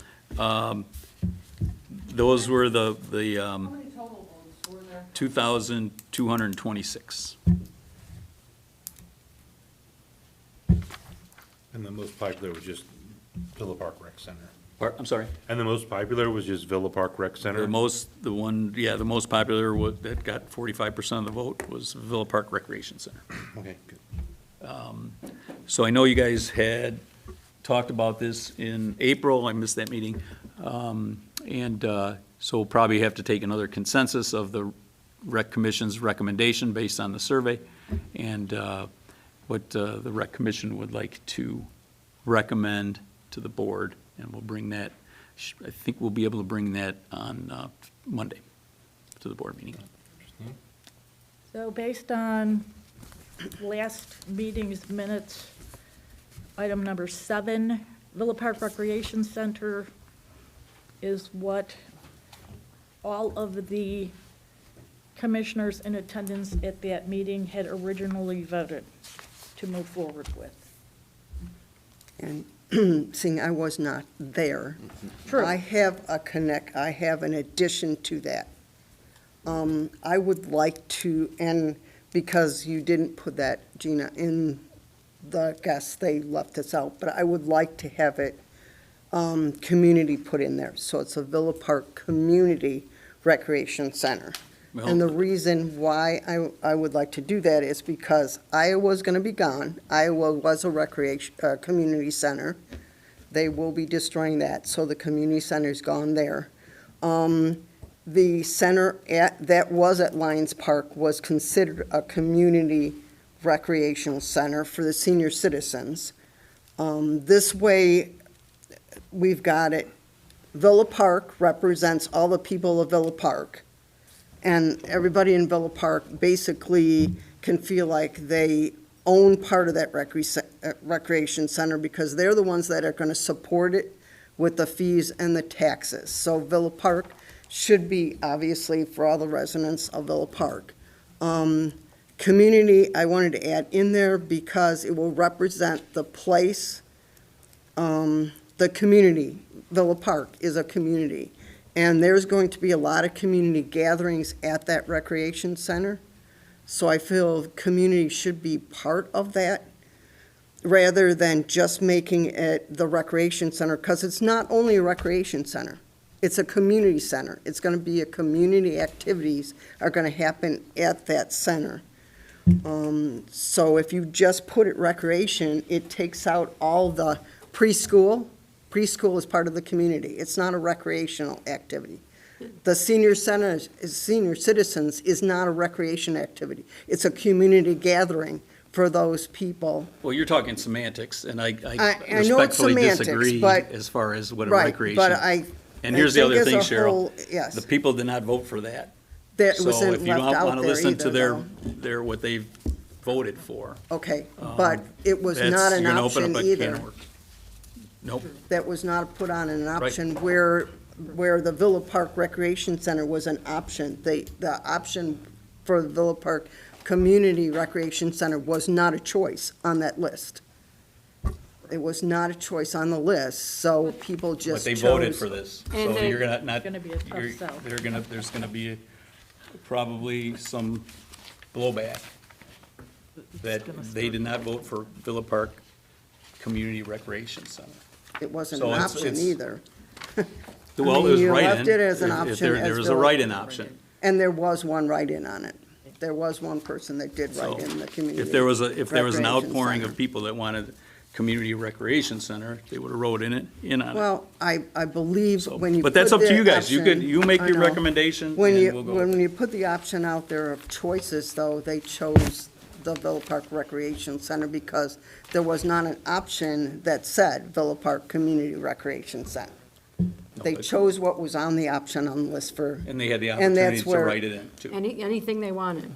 Those were How many total votes were there? 2,226. And the most popular was just Villa Park Rec Center. I'm sorry? And the most popular was just Villa Park Rec Center? The most popular that got 45% of the vote was Villa Park Recreation Center. Okay, good. So I know you guys had talked about this in April, I missed that meeting. So we'll probably have to take another consensus of the Rec Commission's recommendation based on the survey, and what the Rec Commission would like to recommend to the board, and we'll bring that, I think we'll be able to bring that on Monday to the board meeting. So based on last meeting's minutes, item number 7, Villa Park Recreation Center is what all of the commissioners in attendance at that meeting had originally voted to move forward with. and seeing I was not there. True. I have an addition to that. I would like to, and because you didn't put that, Gina, in the guests, they left this out, but I would like to have it, community put in there. So it's a Villa Park Community Recreation Center. And the reason why I would like to do that is because Iowa's gonna be gone. Iowa was a recreation, community center. They will be destroying that, so the community center's gone there. The center that was at Lions Park was considered a community recreational center for the senior citizens. This way, we've got it, Villa Park represents all the people of Villa Park. And everybody in Villa Park basically can feel like they own part of that recreation center because they're the ones that are going to support it with the fees and the taxes. So Villa Park should be, obviously, for all the residents of Villa Park. Community, I wanted to add in there because it will represent the place, the community. Villa Park is a community. And there's going to be a lot of community gatherings at that recreation center. So I feel community should be part of that rather than just making it the recreation center, because it's not only a recreation center, it's a community center. It's going to be community activities are going to happen at that center. So if you just put it recreation, it takes out all the preschool. Preschool is part of the community. It's not a recreational activity. The senior center, senior citizens is not a recreation activity. It's a community gathering for those people. Well, you're talking semantics, and I I know it's respectfully semantics, disagree but- as far as what a Right, recreation. but I. And here's the think other as thing, a Cheryl. whole, yes, The people did not vote for that. that So wasn't if you left don't out want to there listen to either, their, what they've voted for. okay, but it was that's- not an you're gonna open option up a can either. of worms. Nope. That was not put on an option where the Villa Park Recreation Center was an option. The option for the Villa Park Community Recreation Center was not a choice on that list. It was not a choice on the list, so people But just they chose. voted for this. And So they- you're gonna not. Gonna be a tough you're- sell. there's gonna be probably some blowback that they did not vote for Villa Park Community Recreation Center. It wasn't So an it's- option it's- either. Well, mean, it was you write-in. left it as an If option there as was a Villa- write-in option. And there was one write-in on it. There was one person that did So write in the community. if there was an recreation outpouring center. of people that wanted community recreation center, they would have wrote in on it. Well, I believe So- when you. But that's put up to the you guys. You option- you make I your know. recommendation When and you, we'll go. when you put the option out there of choices, though, they chose the Villa Park Recreation Center because there was not an option that said Villa Park Community Recreation Center. They but- chose what was on the option on the list for, And they had the and that's opportunity to where- write it in too. Anything they wanted.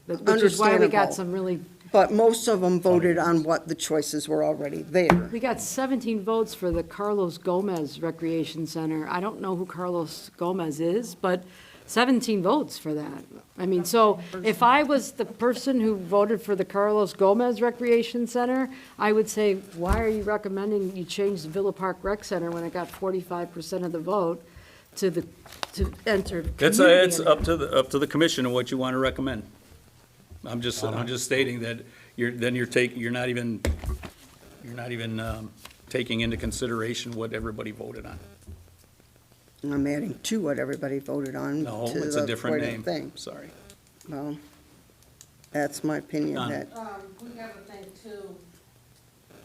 Which is why we got Understandable. some really, but most of them voted on what the choices were already there. we got 17 votes for the Carlos Gomez Recreation Center. I don't know who Carlos Gomez is, but 17 votes for that. I mean, so if I was the person who voted for the Carlos Gomez Recreation Center, I would say, why are you recommending you change the Villa Park Rec Center when it got 45% of the vote to enter It's community in it? up to the commission and what you want to recommend. I'm just stating that you're not even taking into consideration what everybody voted on. I'm adding to what everybody voted on. No, to it's a the different point of name. thing. Sorry. Well, that's my opinion, Done. that, We gotta think too,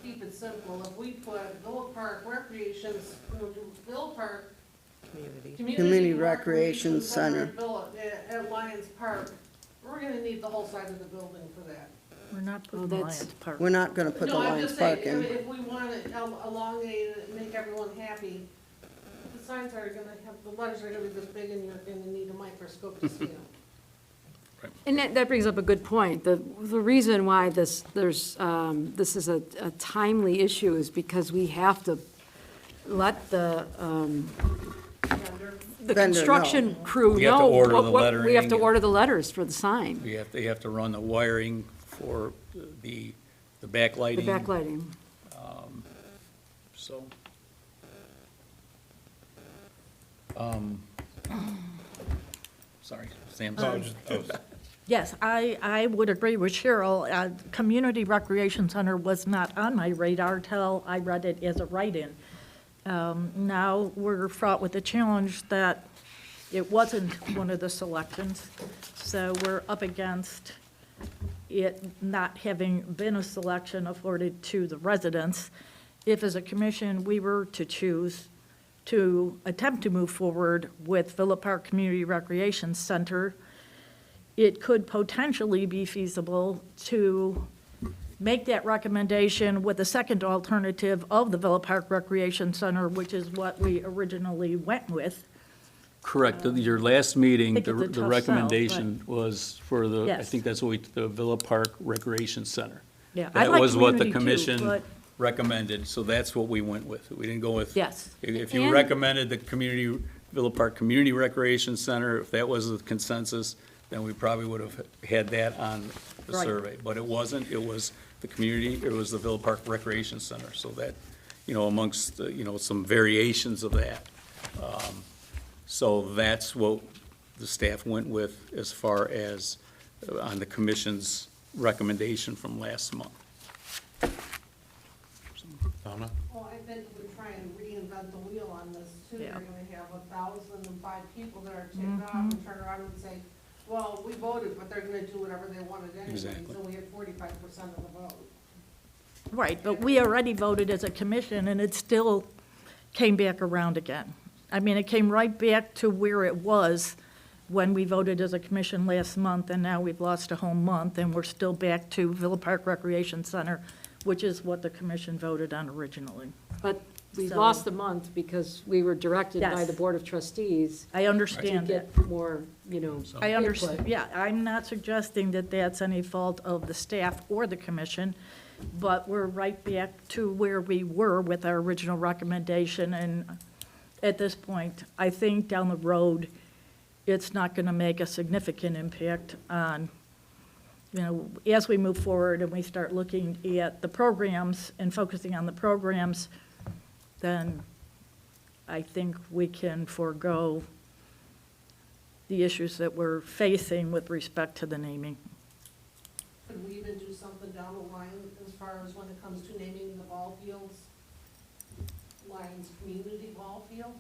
keep it simple, if we put Villa Park Recreations, Villa Park Community Recreation Center. At Lions Park, we're gonna need the whole side of the building for that. We're not putting that's- Lions Park. we're not gonna put the No, I'm Lions just Park saying, in. if we want to elongate it and make everyone happy, the signs are gonna have, the letters are gonna be this big and you're gonna need a microscope to see them. And that brings up a good point. The reason why this is a timely issue is because we have to let the Vendor know. construction crew We have to know. order the we have lettering to and- order the letters for the sign, They have to run the wiring for the the backlighting. backlighting. So. Sorry, Sam. Yes, I would agree with Cheryl. Community Recreation Center was not on my radar till I read it as a write-in. Now we're fraught with the challenge that it wasn't one of the selections, so we're up against it not having been a selection afforded to the residents. If as a commission, we were to choose to attempt to move forward with Villa Park Community Recreation Center, it could potentially be feasible to make that recommendation with a second alternative of the Villa Park Recreation Center, which is what we originally went with. Correct. Your last meeting, I think the it's a tough sell, recommendation was for the, I Yes. think that's what we, the Villa Park Recreation Center. Yeah, I That like was what the community too, commission but- recommended, so that's what we went with. We didn't go with. Yes. If you And- recommended the community, Villa Park Community Recreation Center, if that was the consensus, then we probably would have had that on the Right. survey. But it wasn't. It was the community, it was the Villa Park Recreation Center. So that, amongst, some variations of that. So that's what the staff went with as far as on the commission's recommendation from last month. Donna? Well, I think we're trying to reinvent the wheel on this too. Yeah. You're gonna have 1,005 people that are ticked off and turn around and say, well, we voted, but they're gonna do whatever they wanted anyway. Exactly. So we had 45% of the vote. Right, but we already voted as a commission, and it still came back around again. I mean, it came right back to where it was when we voted as a commission last month, and now we've lost a whole month, and we're still back to Villa Park Recreation Center, which is what the commission voted on originally. But we So- lost a month because we were directed by Yes. the Board of Trustees I to understand it. get more, I understand, input. yeah, I'm not suggesting that that's any fault of the staff or the commission, but we're right back to where we were with our original recommendation, and at this point, I think down the road, it's not gonna make a significant impact on, as we move forward and we start looking at the programs and focusing on the programs, then I think we can forego the issues that we're facing with respect to the naming. Could we even do something down the line as far as when it comes to naming the ball fields? Lions Community Ball Field?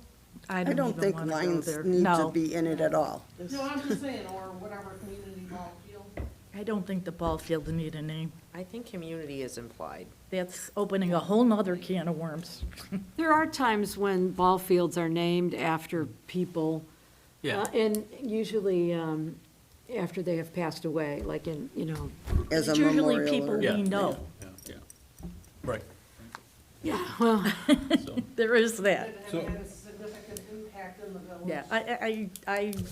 I even don't think wanna go Lions there. need to No, be in it at all. No, I'm just saying, or whatever community ball field. I don't think the ball field need a name. I think community is implied. That's opening a whole nother can of worms. There are times when ball fields are named after people. And usually after they have passed away, like in, As a It's usually memorial people or- we know. Yeah. Right. yeah, well, So, There is that. It So- had a significant impact in the village. Yeah,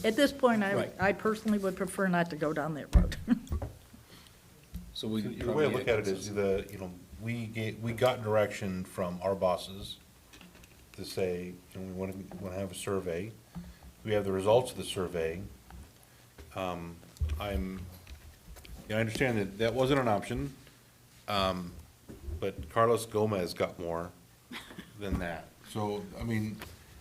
at this point, Right. I personally would prefer not to go down that road. so we. The way I look at it is we got direction from our bosses to say, we want to have a survey. We have the results of the survey. I understand that that wasn't an option, but Carlos Gomez got more than that. So, I mean,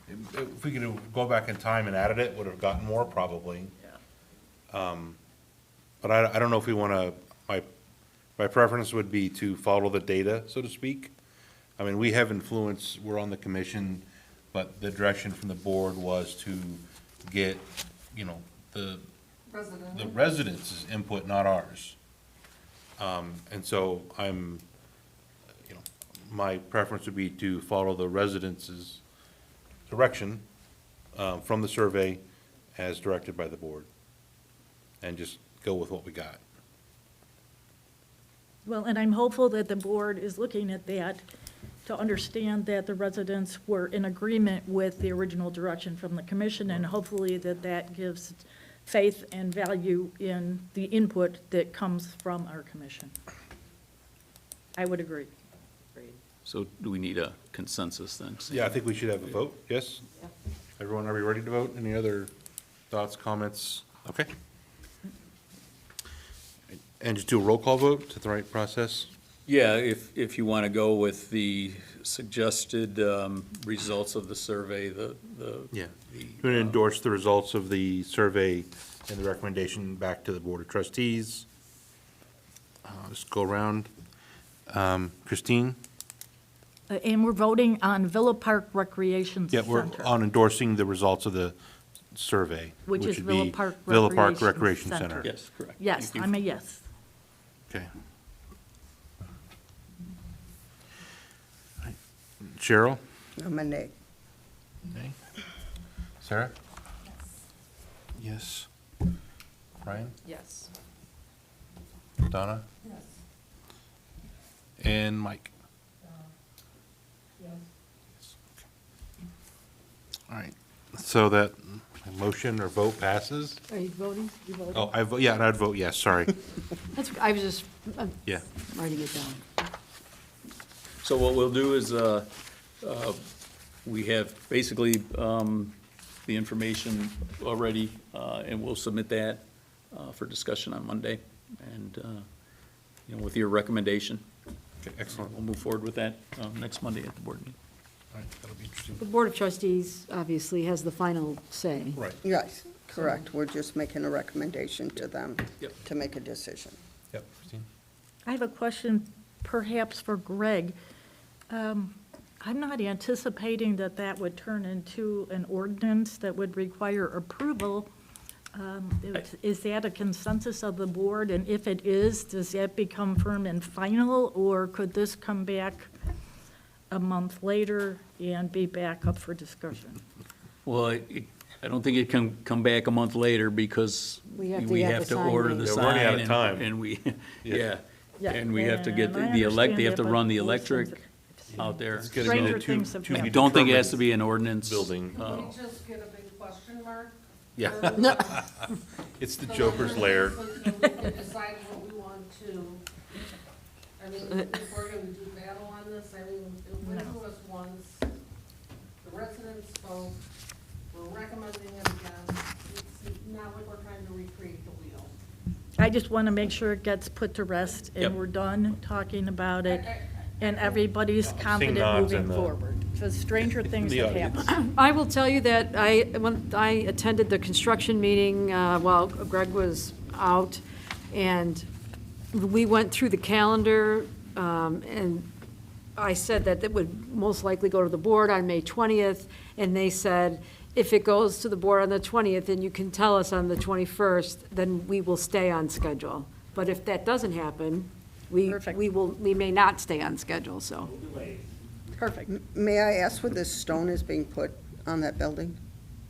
if we could go back in time and added it, would have gotten more probably. But I don't know if we want to, my preference would be to follow the data, so to speak. I mean, we have influence, we're on the commission, but the direction from the board was to get, the President. residents' input, not ours. And so my preference would be to follow the residents' direction from the survey as directed by the board, and just go with what we got. Well, and I'm hopeful that the board is looking at that to understand that the residents were in agreement with the original direction from the commission, and hopefully that gives faith and value in the input that comes from our commission. I would agree. So do we need a consensus then? Yeah, I think we should have a vote, yes? Everyone, are we ready to vote? Any other thoughts, comments? Okay. And just do a roll call vote, is that the right process? Yeah, if you want to go with the suggested results of the survey, Yeah. You want to endorse the results of the survey and the recommendation back to the Board of Trustees. Just go around. Christine? And we're voting on Villa Park Recreation Yeah, we're Center. on endorsing the results of the survey. Which is would Villa be Park Villa Park Recreation Recreation Center. Center. yes, correct. Yes, Thank you. I'm a yes. Okay. Cheryl? I'm a nay. Okay. Sarah? Yes. Brian? Yes. Donna? Yes. And Mike? Yes. All right, so that motion or vote passes? Are you voting? You voting? Oh, I vote, yeah, and I'd vote yes, sorry. That's, I was just Yeah. writing it down. So what we'll do is, we have basically the information already, and we'll submit that for discussion on Monday, and, with your recommendation. Okay, excellent. We'll move forward with that next Monday at the board meeting. All right, that'll be interesting. The Board of Trustees obviously has the final say. Right, Yes, correct. We're just making a recommendation to them Yep. to make a decision. yep, Christine? I have a question perhaps for Greg. I'm not anticipating that that would turn into an ordinance that would require approval. Is that a consensus of the board? And if it is, does that become firm and final? Or could this come back a month later and be back up for discussion? Well, I don't think it can come back a month later because We have to we have have the to sign order made. the Yeah, sign. we're running out of and- time. And we, Yeah. yeah, Yeah, and we have to get and I they understand have to that, run the but electric since out there. It's gonna be Stranger the things have to be happened. Don't think it has to determined be an ordinance. Building. Can we just get a big question mark? Yeah. Or- It's the So Joker's then lair. so we can decide what we want to, I mean, if we're gonna do battle on this, I mean, it went to us once, the residents spoke, we're recommending it again, it's not like we're trying to recreate the wheel. I just want to make sure it gets put to rest Yep. and we're done talking about it I- and everybody's confident nods moving in the- forward. Because stranger things the have audience. happened. I will tell you that when I attended the construction meeting while Greg was out, and we went through the calendar, and I said that it would most likely go to the board on May 20th, and they said, if it goes to the board on the 20th, and you can tell us on the 21st, then we will stay on schedule. But if that doesn't happen, Perfect. we may not stay on schedule, so. Perfect. May I ask where this stone is being put on that building?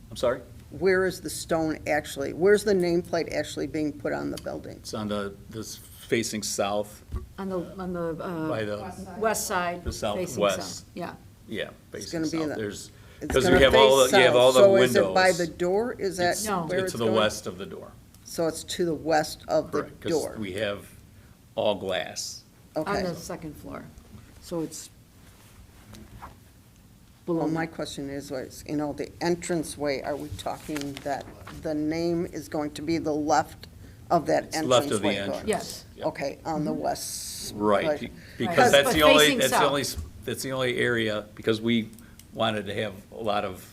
I'm sorry? Where is the stone actually, where's the nameplate actually being put on the building? It's on this facing south On the by the, west side. The facing southwest. south. Yeah. yeah, It's facing gonna be in south. the- There's, It's because gonna you have all, face you have all south. the So windows. is it by the door? Is that It's- No. where It's it's to the going? west of the door. So it's to the west of the Correct, 'cause door? we have all glass. On Okay. the second floor. So it's Well, below. my question is, the entranceway, are we talking that the name is going to be the left of that It's entranceway? left of the entrance. Yes. Okay, on the west. Right, be- because But that's the only, facing that's the only area, because we wanted to have a lot of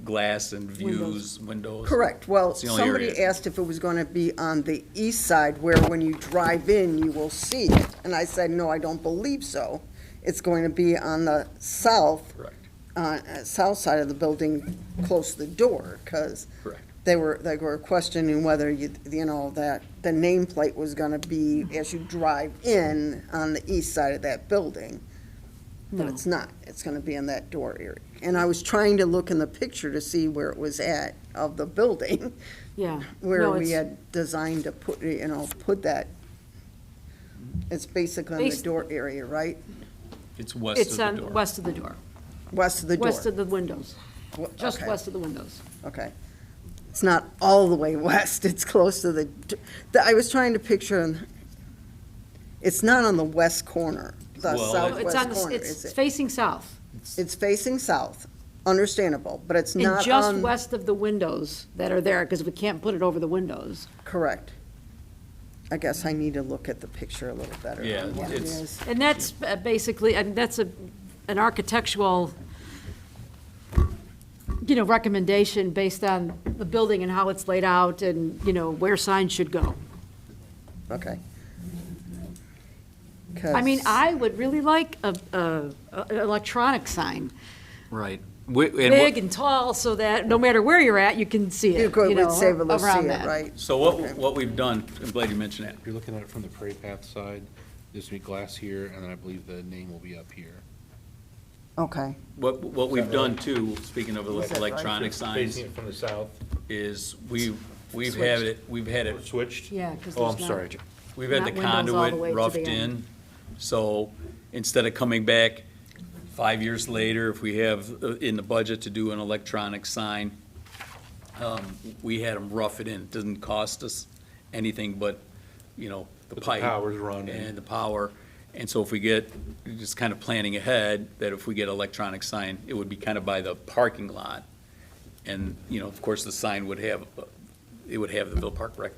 glass and views, windows. Correct. Well, It's the only somebody area. asked if it was going to be on the east side where when you drive in, you will see it. And I said, no, I don't believe so. It's going to be on the south, Correct, south side of the building, close to the door, because correct. they were questioning whether that the nameplate was going to be as you drive in on the east side of that building. But No. it's not. It's going to be in that door area. And I was trying to look in the picture to see where it was at of the building, Yeah. where No, we it's- had designed to put that. It's basically in the Bas- door area, right? It's west of It's the on, door. west of the door. West of the door. West of the windows. Just Okay. west of the windows. Okay. It's not all the way west, it's close to I was trying to picture, it's not on the west corner, the Well, No, it's southwest on the, corner, is it's it? facing south. It's facing south, understandable, but it's And not just on, west of the windows that are there, because we can't put it over the windows. correct. I guess I need to look at the picture a little better. Yeah, on what it it's- is. And that's basically, and that's an architectural, recommendation based on the building and how it's laid out and, where signs should go. Okay. I mean, 'Cause- I would really like an electronic sign, Right. big and tall, so that no matter where you're at, you can see You it, could, would save a see around it, that. right? So what we've done, I'm glad you mentioned that. If you're looking at it from the parade path side, there's gonna be glass here, and then I believe the name will be up here. Okay. What we've done too, speaking of Is that right? electronic signs, Facing it from the south. is we've had it, Switched? Yeah, 'cause Oh, I'm there's sorry. not- we've had the not windows all the conduit way to roughed the end. in. So instead of coming back 5 years later, if we have in the budget to do an electronic sign, we had them rough it in. It doesn't cost us anything but, the But the pipe. power's running. And the power. And so if we get, just kind of planning ahead, that if we get electronic sign, it would be kind of by the parking lot. And, of course, the sign would have, it would have the Ville Park Rec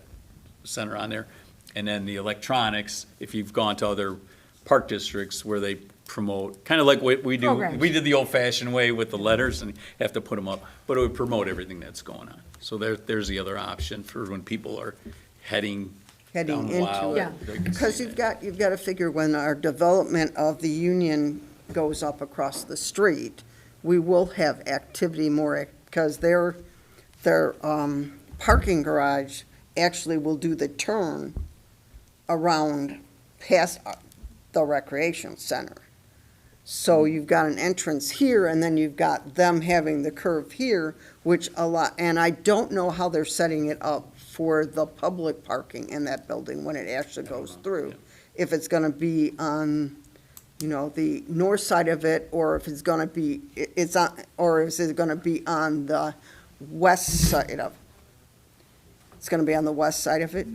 Center on there. And then the electronics, if you've gone to other park districts where they promote, kind of like what we do. Programs. We did the old-fashioned way with the letters and have to put them up, but it would promote everything that's going on. So there's the other option for when people are heading down Heading Wild. into Yeah. it. they can Because see you've that. got to figure when our development of the Union goes up across the street, we will have activity more, because their parking garage actually will do the turn around past the recreation center. So you've got an entrance here, and then you've got them having the curve here, which and I don't know how they're setting it up for the public parking in that building when it actually goes through. If it's gonna be on, the north side of it, or if it's gonna be, or is it gonna be on the west side of? It's gonna be on the west side of it?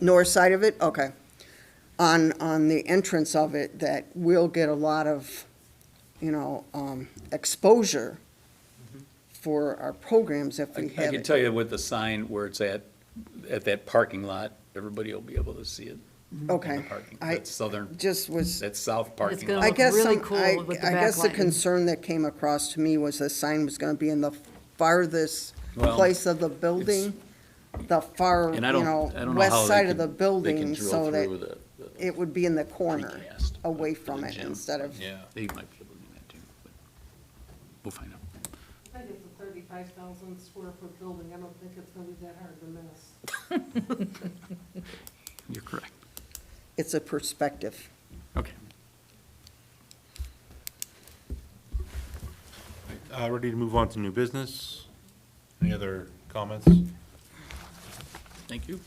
North side of it? Okay. On the entrance of it, that we'll get a lot of, exposure for our programs if I we I have can it. tell you with the sign where it's at that parking lot, everybody will be able to see it. in the Okay. parking. I That's southern, just was, that's south parking gonna lot. I look guess, really some- cool I with the I guess the backlighting. concern that came across to me was the sign was gonna be in the farthest Well, place of the building, the far, And I don't know how west they side can- of the they can building, drill so that through the it would be in the corner, precast away for from the it, gym. instead of, Yeah. They might be able to do that too, but we'll find out. I think it's a 35,000 square foot building, I don't think it's gonna be that hard to miss. You're correct. it's a perspective. Okay. Ready to move on to new business? Any other comments? Thank you.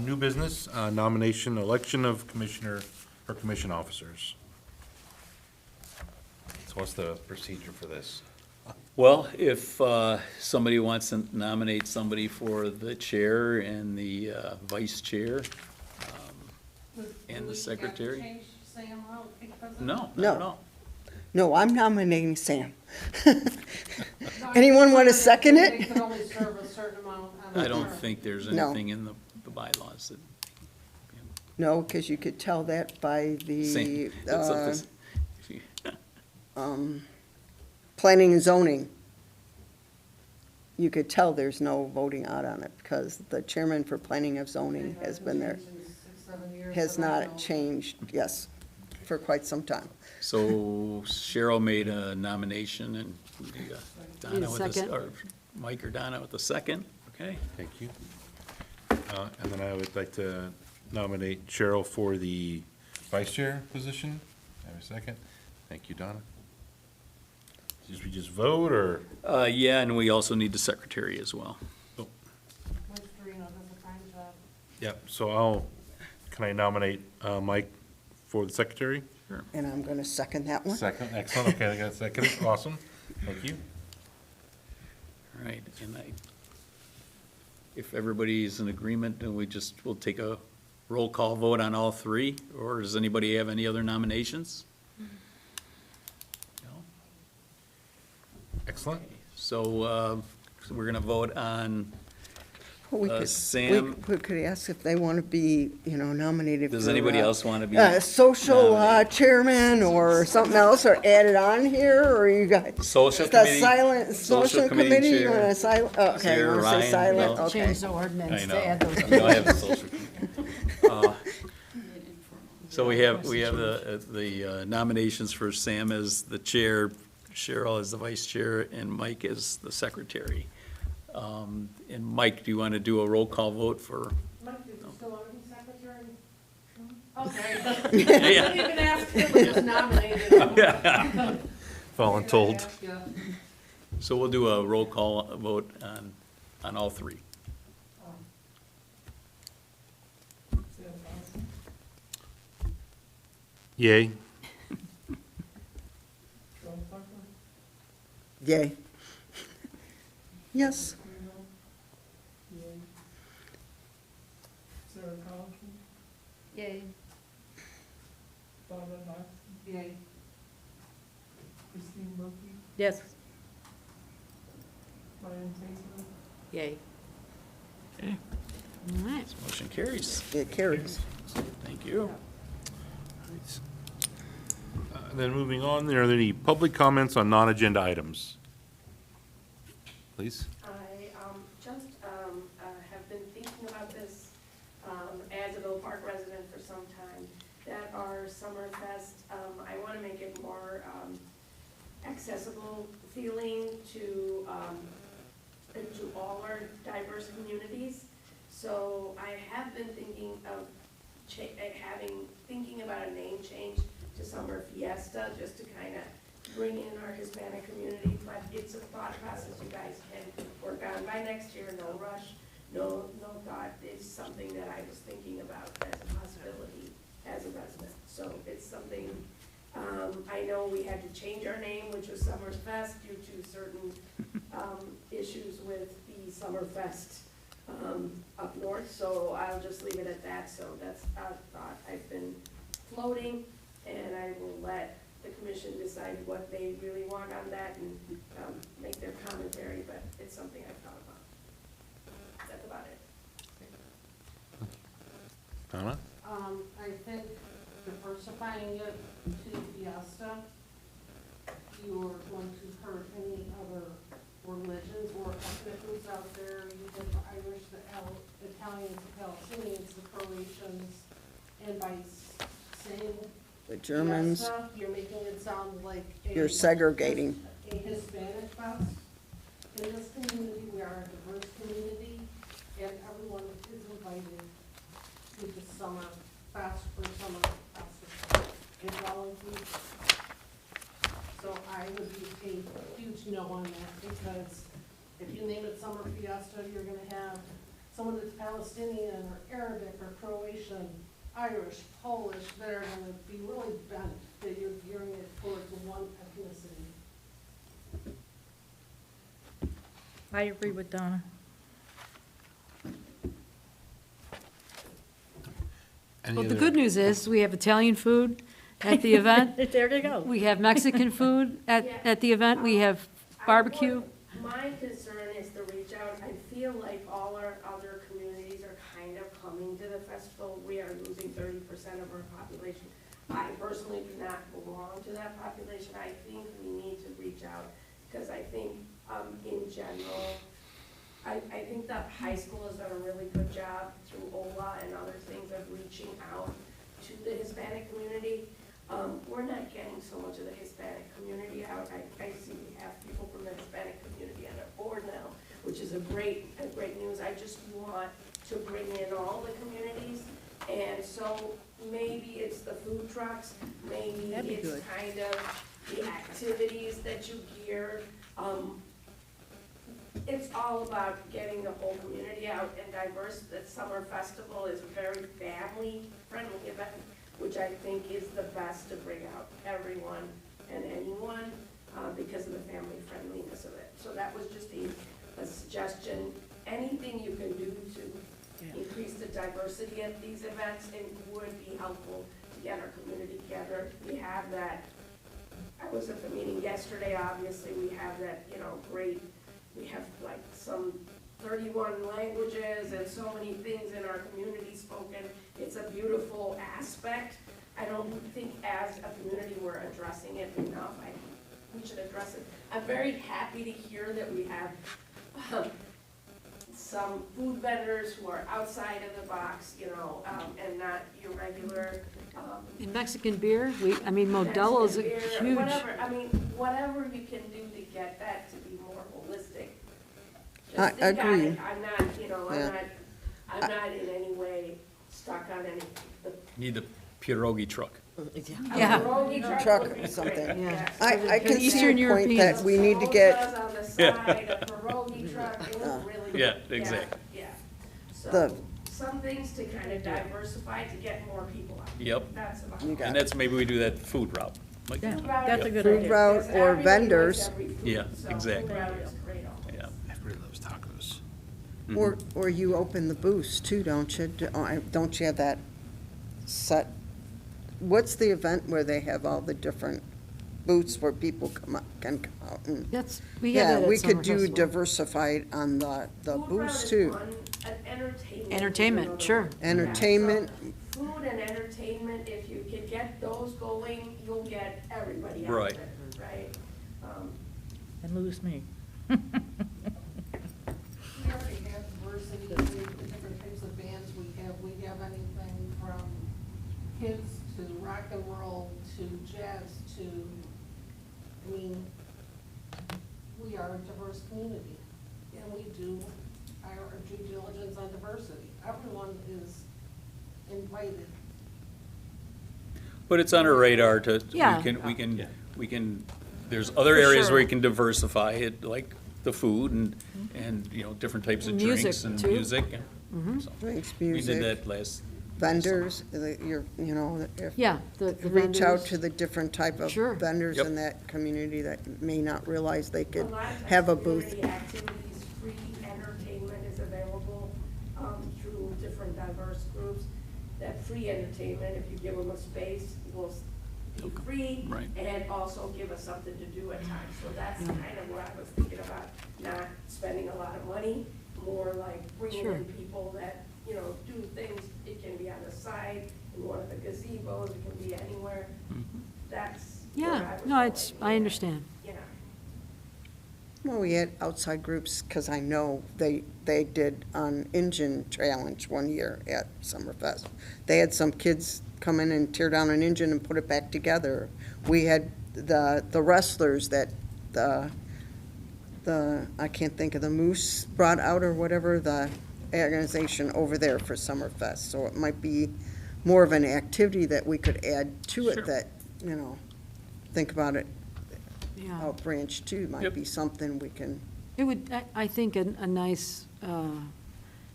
New business, nomination, election of commissioner or commission officers. So what's the procedure for this? Well, if somebody wants to nominate somebody for the chair and the vice chair, And the secretary? Do we have to change Sam out because of? no, not No. at all. No, I'm nominating Sam. No, Anyone wanna just second wondering it? if They could only serve a certain amount on a I don't term. think there's No. anything in the bylaws that, No, because you could tell that by same. the It's up to- if you- planning and zoning. You could tell there's no voting out on it, because the chairman for planning of zoning has been there, They've had it in 6-7 years has that I not know. changed, yes, for quite some time. So Cheryl made a nomination and Donna Need a with a, second? or Mike or Donna with a second, okay? Thank you. And then I would like to nominate Cheryl for the vice chair position. Have a second? Thank you, Donna. We just vote, or? Yeah, and we also need the secretary as well. Which Reno does a fine job. Yep, so can I nominate Mike for the secretary? And I'm going to second that one. Second, excellent, okay, I got a second, awesome, thank you. All right, and if everybody's in agreement, then we'll take a roll call vote on all three, or does anybody have any other nominations? No? Excellent. So we're gonna vote on We could- Sam, We could ask if they want to be, nominated for. does anybody else want to be? Social nominated? chairman or something else, or add it on here, or you got? Social It's the committee? silent, social committee, you chair. want to silent, okay, you Chair want to say Ryan, silent, no. okay. Change the ordinance I to add those. know. We don't have a social committee. So we have the nominations for Sam as the chair, Cheryl as the vice chair, and Mike as the secretary. And Mike, do you want to do a roll call vote for? Mike, did you still want to be secretary? Okay. Yeah. Don't even ask him, we just nominated him. Voluntold. Ask ya. So we'll do a roll call vote on all three. Yay. Yay. Yes, Yay. Yay. Yes. Yay. Okay, All right. motion carries. it carries. Thank you. And then moving on, are there any public comments on non-agenda items? Please. I just have been thinking about this as an Oak Park resident for some time, that our Summerfest, I want to make it more accessible feeling to all our diverse communities. So I have been thinking of thinking about a name change to Summer Fiesta, just to kind of bring in our Hispanic community, but it's a thought process you guys can work on by next year, no rush, no thought. It's something that I was thinking about as a possibility as a resident. So it's something, I know we had to change our name, which was Summer's Fest, due to certain issues with the Summerfest up north, so I'll just leave it at that. So that's a thought I've been floating, and I will let the commission decide what they really want on that and make their commentary, but it's something I've thought about. That's about it. Donna? I think diversifying it to Fiesta, you are going to hurt any other religions or ethnic groups out there. You have the Irish, the Italians, the Palestinians, the Croatians, and by saying The Germans, Fiesta, you're making it sound like you're segregating. a Hispanic fest. In this community, we are a diverse community, and everyone is invited to the summer fest or summer festival. It's all inclusive. So I would be a huge no on that, because if you name it Summer Fiesta, you're gonna have someone that's Palestinian or Arabic or Croatian, Irish, Polish, that are gonna be really bent that you're gearing it towards one ethnicity. I agree with Donna. Any Well, the other- good news is, we have Italian food at the event. There you go. We have Mexican food at the event. We have barbecue. My concern is the reach out. I feel like all our other communities are kind of coming to the festival. We are losing 30% of our population. I personally do not belong to that population. I think we need to reach out, because I think, in general, I think that high school has done a really good job through OLA and other things of reaching out to the Hispanic community. We're not getting so much of the Hispanic community out. I see we have people from the Hispanic community on our board now, which is a great news. I just want to bring in all the communities. And so maybe it's the food trucks, maybe That'd be it's good. kind of the activities that you gear. It's all about getting the whole community out and diverse. The summer festival is a very family-friendly event, which I think is the best to bring out everyone and anyone because of the family friendliness of it. So that was just a suggestion. Anything you can do to increase the diversity at these events, it would be helpful to get our community together. We have that, I was at the meeting yesterday, obviously, we have that, great, we have like some 31 languages and so many things in our community spoken. It's a beautiful aspect. I don't think as a community we're addressing it enough. We should address it. I'm very happy to hear that we have some food vendors who are outside of the box, you know, and not your regular, And Mexican beer, Modelo's a Mexican beer, huge, whatever, whatever you can do to get that to be more holistic. I Just think on agree. it. I'm not, you know, Yeah. I'm not in any way stuck on any, the Need the pierogi truck. Yeah. pierogi Truck would be or something. great, Yeah. yes. I can see Eastern your point Europeans. that we need to get Samosas on the side, a pierogi truck, it was really. Yeah, exactly. Yeah, The- so, some things to kind of diversify to get more people out. Yep. That's about You it. got And that's, maybe we do that food route. Like, Yeah. Food route That's a is good great, idea. route because or everybody likes vendors. every food, Yeah, so exactly. Food route is great also. Yeah. Everybody loves tacos. Or you open the booths too, don't you? Don't you have that set? What's the event where they have all the different booths where people can come out and? we have Yeah, that at we could Summer do Festival. diversified on the Food booths route too. is one, entertainment. Entertainment, is another sure. one. Entertainment. Yeah, so Food and entertainment, if you can get those going, you'll get everybody out Right. there, right? And lose me. We already have diversity, the different types of bands we have anything from kids to rock and roll to jazz to, we are a diverse community. And we do our due diligence on diversity. Everyone is invited. But it's on our radar to, Yeah. we can, there's other For areas where sure. you can diversify it, like the food and, different types of Music, drinks and too. music. and so Drinks, We did music, that last. vendors, if Yeah, the reach out vendors. to the different type of Sure. vendors Yep. in that community that may not realize they A could lot of times have a booth. community activities, free entertainment is available, through different diverse groups. That free entertainment, if you give them a space, will be free. Right. And also give us something to do at times. So that's kind of what I was thinking about, not spending a lot of money, more like bringing Sure. in people that, do things. It can be on the side, in one of the gazebos, it can be anywhere. That's where I Yeah, was no, going, I understand. Yeah. Well, we had outside groups, because I know they did an engine challenge one year at Summerfest. They had some kids come in and tear down an engine and put it back together. We had the wrestlers that I can't think of, the Moose brought out or whatever, the organization over there for Summerfest. So it might be more of an activity that we could add to it Sure. that, think about it, Yeah. out branch too, might Yep. be something we can, It would, I think a nice Gesture.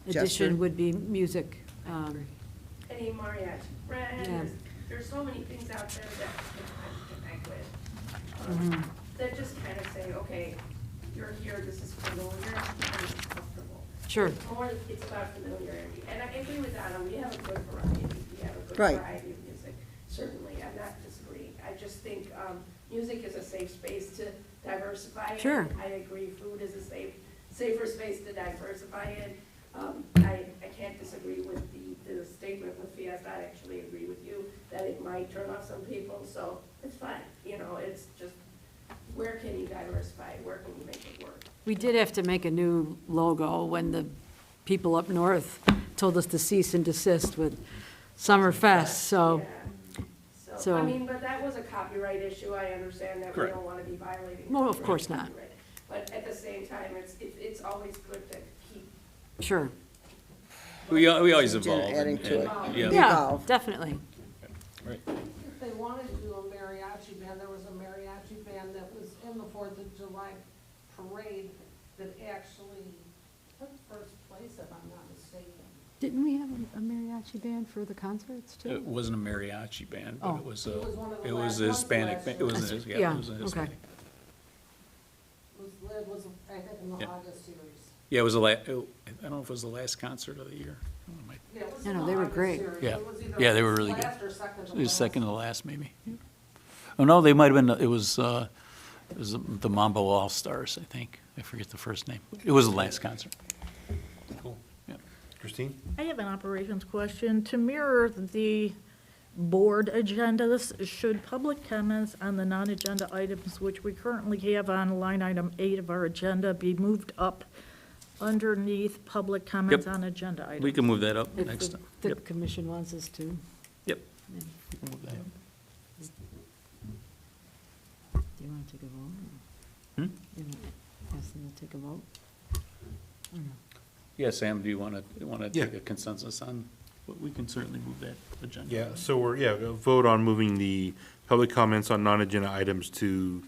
addition would be music. Any mariachi friends, Yeah. there's so many things out there that you can connect with. Mhm. That just kind of say, okay, you're here, this is familiar, and it's comfortable. Sure. It's about familiarity, and I agree with Donna, we have a good variety, we have a good Right. variety of music, certainly, I'm not disagreeing. I just think, music is a safe space to diversify it. Sure. I agree, food is a safer space to diversify it. I can't disagree with the statement with Fiesta, I actually agree with you, that it might turn off some people, so it's fine, it's just, where can you diversify, where can you make it work? We did have to make a new logo when the people up north told us to cease and desist with Summerfest, so, Yeah. so- But that was a copyright issue, I understand that we Correct. don't wanna be violating. No, of course not. copyright. But at the same time, it's always good to keep. sure. We always evolve. adding and- to it. and- Yeah. Yeah, Evolve. definitely. Right. If they wanted to do a mariachi band, there was a mariachi band that was in the Fourth of July parade that actually took first place, if I'm not mistaken. Didn't we have a mariachi band for the concerts too? It wasn't a mariachi band, Oh. but it was It was one of the it was last a ones Hispanic, last band. year. It was, a- yeah, Yeah, it was a okay. Hispanic. It was, I think, in the Yeah. August series. Yeah, it was I don't know if it was the last concert of the year. Oh, it might- Yeah, it was No, in no, the they were August great. series. Yeah. It was either Yeah, they were really good. last or second to It was last. second to the last, maybe. Oh, no, they might have been, it was the Mambo All-Stars, I think. I forget the first name. It was the last concert. Christine? I have an operations question. To mirror the board agendas, should public comments on the non-agenda items, which we currently have on line item 8 of our agenda, be moved up underneath public comments Yep. on agenda items? We can move that up If next the- time. the Yep, commission wants us to. yep. We can move that up. Do you want to take a vote? Hmm? You want to ask them to take a vote? Yeah, Sam, do you want to Yeah. take a consensus on, we can certainly move that agenda. Yeah, so we'll vote on moving the public comments on non-agenda items to,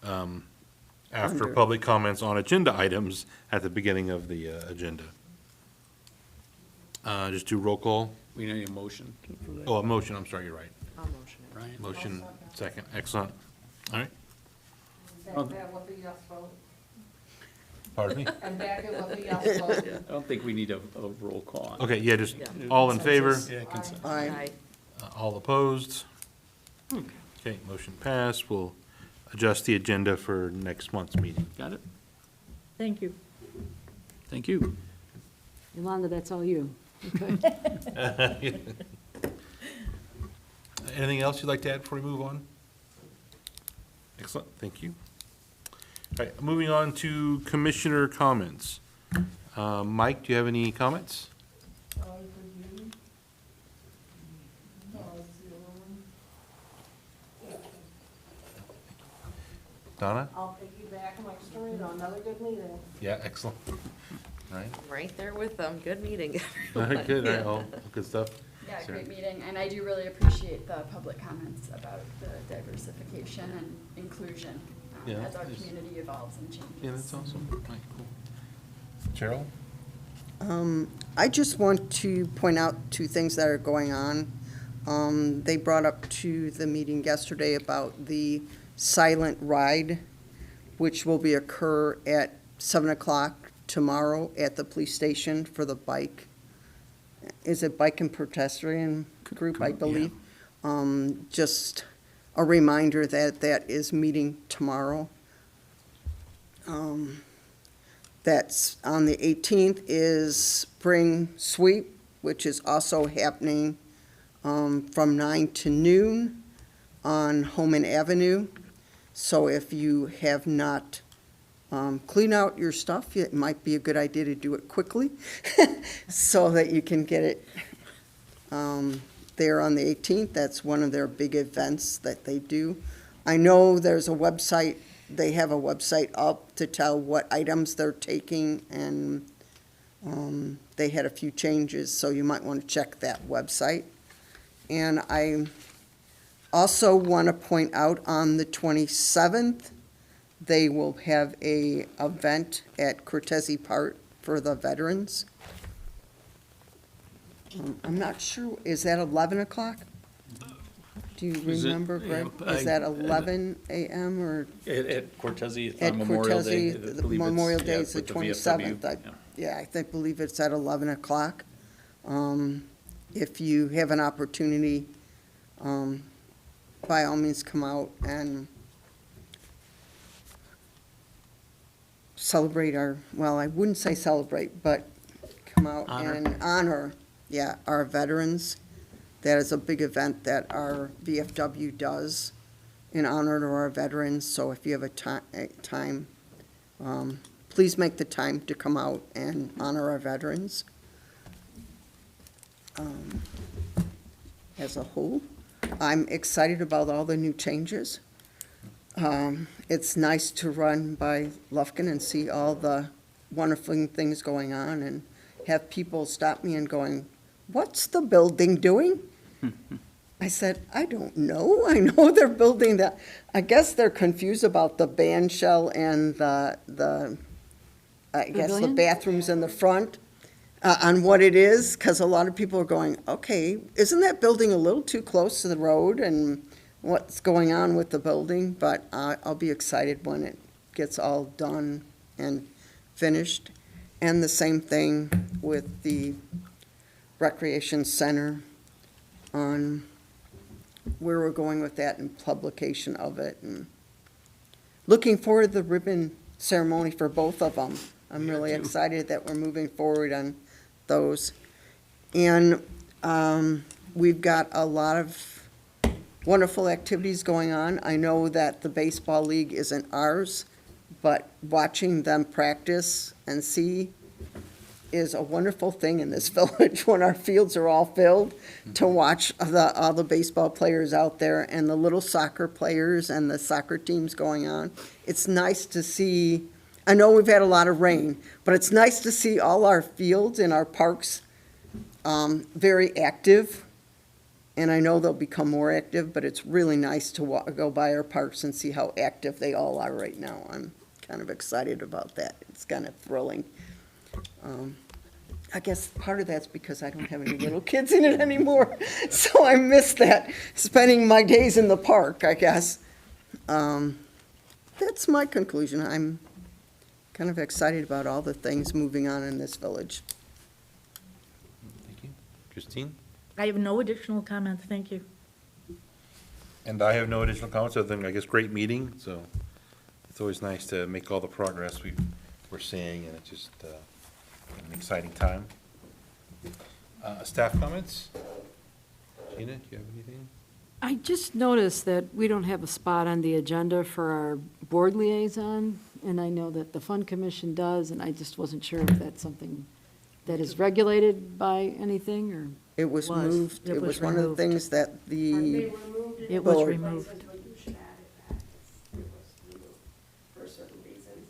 after Under. public comments on agenda items at the beginning of the, agenda. Just do roll call. We need a motion for that. Oh, a motion, I'm sorry, you're right. I'll motion it. Ryan? Motion, second, excellent. All right, Back that with a yes vote. pardon me? And back it with a yes vote. Yeah, I don't think we need a roll call on. Okay, yeah, just Yeah. all in favor, Yeah, consent. Aye. all opposed? Okay, motion passed. We'll adjust the agenda for next month's meeting. Got it? Thank you. Thank you. Yolanda, that's all you. Okay. Anything else you'd like to add before we move on? Excellent, thank you. All right, moving on to commissioner comments. Mike, do you have any comments? Donna? I'll piggyback Mike Storino, another good meeting. Yeah, excellent. All right, Right there with them. Good meeting. all right, good, all right, all good stuff. Yeah, Sarah? great meeting, and I do really appreciate the public comments about the diversification and inclusion Yeah, as our nice. community evolves and changes. Yeah, that's awesome. All right, cool. Cheryl? I just want to point out two things that are going on. They brought up to the meeting yesterday about the silent ride, which will be occur at 7 o'clock tomorrow at the police station for the bike. Is it bike and pedestrian group, I Yeah. believe? Just a reminder that that is meeting tomorrow. That's on the 18th is Spring Sweep, which is also happening from 9 to noon on Homan Avenue. So if you have not cleaned out your stuff, it might be a good idea to do it quickly so that you can get it there on the 18th. That's one of their big events that they do. I know there's a website, they have a website up to tell what items they're taking, and they had a few changes, so you might want to check that website. And I also want to point out on the 27th, they will have a event at Cortese Park for the veterans. I'm not sure, is that 11 o'clock? Do you Is it- remember, Greg? yeah, Is that 11 a.m. or At Cortese at on Memorial Day. Cortese? I The believe it's- Memorial Day yeah, is the with VFW. 27th. Yeah. Yeah, I believe it's at 11 o'clock. If you have an opportunity, by all means, come out and celebrate our, well, I wouldn't say celebrate, but come out Honor. and honor, our veterans. That is a big event that our VFW does in honor to our veterans. So if you have a time, please make the time to come out and honor our veterans. As a whole, I'm excited about all the new changes. It's nice to run by Lufkin and see all the wonderful things going on and have people stop me and going, "What's the building doing?" I said, "I don't know. I know they're building that." I guess they're confused about the band shell and the I guess the Pavilion? bathrooms in the front on what it is, because a lot of people are going, "Okay, isn't that building a little too close to the road?" and what's going on with the building, but I'll be excited when it gets all done and finished. And the same thing with the recreation center on where we're going with that and publication of it. And looking forward to the ribbon ceremony for both of them. I'm really excited that we're moving forward on those. And we've got a lot of wonderful activities going on. I know that the baseball league isn't ours, but watching them practice and see is a wonderful thing in this village when our fields are all filled, to watch all the baseball players out there and the little soccer players and the soccer teams going on. It's nice to see, I know we've had a lot of rain, but it's nice to see all our fields and our parks very active. And I know they'll become more active, but it's really nice to go by our parks and see how active they all are right now. I'm kind of excited about that. It's kind of thrilling. I guess part of that's because I don't have any little kids in it anymore, so I miss that, spending my days in the park, I guess. That's my conclusion. I'm kind of excited about all the things moving on in this village. Thank you. Christine? I have no additional comments, thank you. And I have no additional comments other than, I guess, great meeting, so it's always nice to make all the progress we're seeing, and it's just an exciting time. Staff comments? Gina, do you have anything? I just noticed that we don't have a spot on the agenda for our board liaison, and I know that the Fund Commission does, and I just wasn't sure if that's something that is regulated by anything, or, It was Was. moved, It it was was one of the removed. things that They the, removed it. It was Board. removed. But you should add it back. It was removed for certain reasons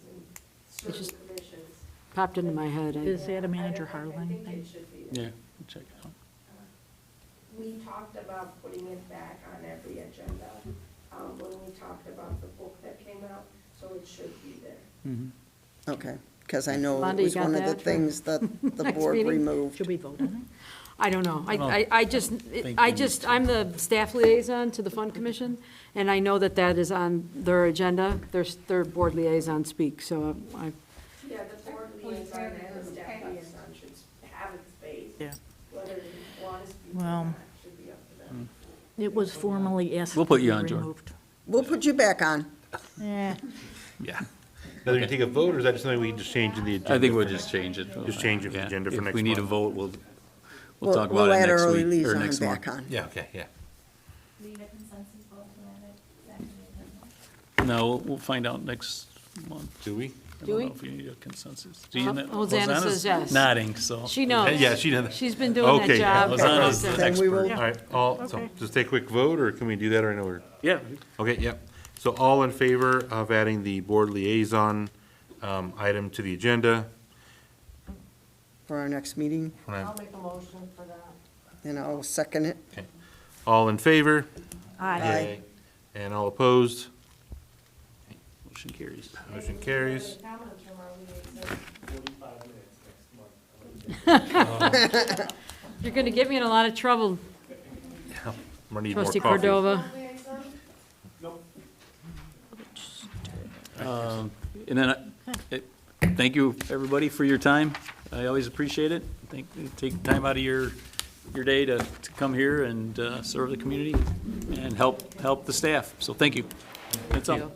and just- certain commissions. popped into my head. Is that a manager I Harlan think thing? it should be there. Yeah, check it out. We talked about putting it back on every agenda, when we talked about the book that came out, so it should be there. okay, because I know Londa, it you was got one of the that for things that the next board meeting? removed. Should we vote on I don't know. I don't I just, think I we need just, to. I'm the staff liaison to the Fund Commission, and I know that that is on their agenda, their board liaison speak, so I, Yeah, the board liaison and the staff liaison should have its space. Yeah. Whether you want to speak or Well- not should be up to them. it? It was formally asked We'll to put be you on, Jordan. removed. We'll put you back on. Eh, Yeah. Now, do you take a vote, or is that just something we can just change in the agenda? I think we'll for just next- change it. Just change it for Yeah. agenda for next If we need a month. vote, we'll talk about We'll it add next early week, or liaison next month. back on. Yeah, okay, yeah. Leave a consensus vote to add it back to the agenda. No, we'll find out next month. Do we? I Do don't we? know if you need a consensus. Do you know? Hosanna says Hosanna's yes. Nodding, so. she knows. Yeah, she did. She's been doing that Okay, yeah. job. Hosanna's for- the Then we will- expert. All right, so Okay. just take a quick vote, or can we do that or in order? Yeah. Okay, yep. So all in favor of adding the board liaison item to the agenda? For our next meeting, When I'm- I'll make a motion for that. and I'll second it. All in favor? Aye. And all opposed? Motion carries. Motion carries. Any comments from our liaison? You're gonna get me in a lot of trouble, I'm gonna need more trustee coffee. Cordova. And then, thank you, everybody, for your time. I always appreciate it. Take time out of your day to come here and serve the community and help the staff. So thank you. That's all.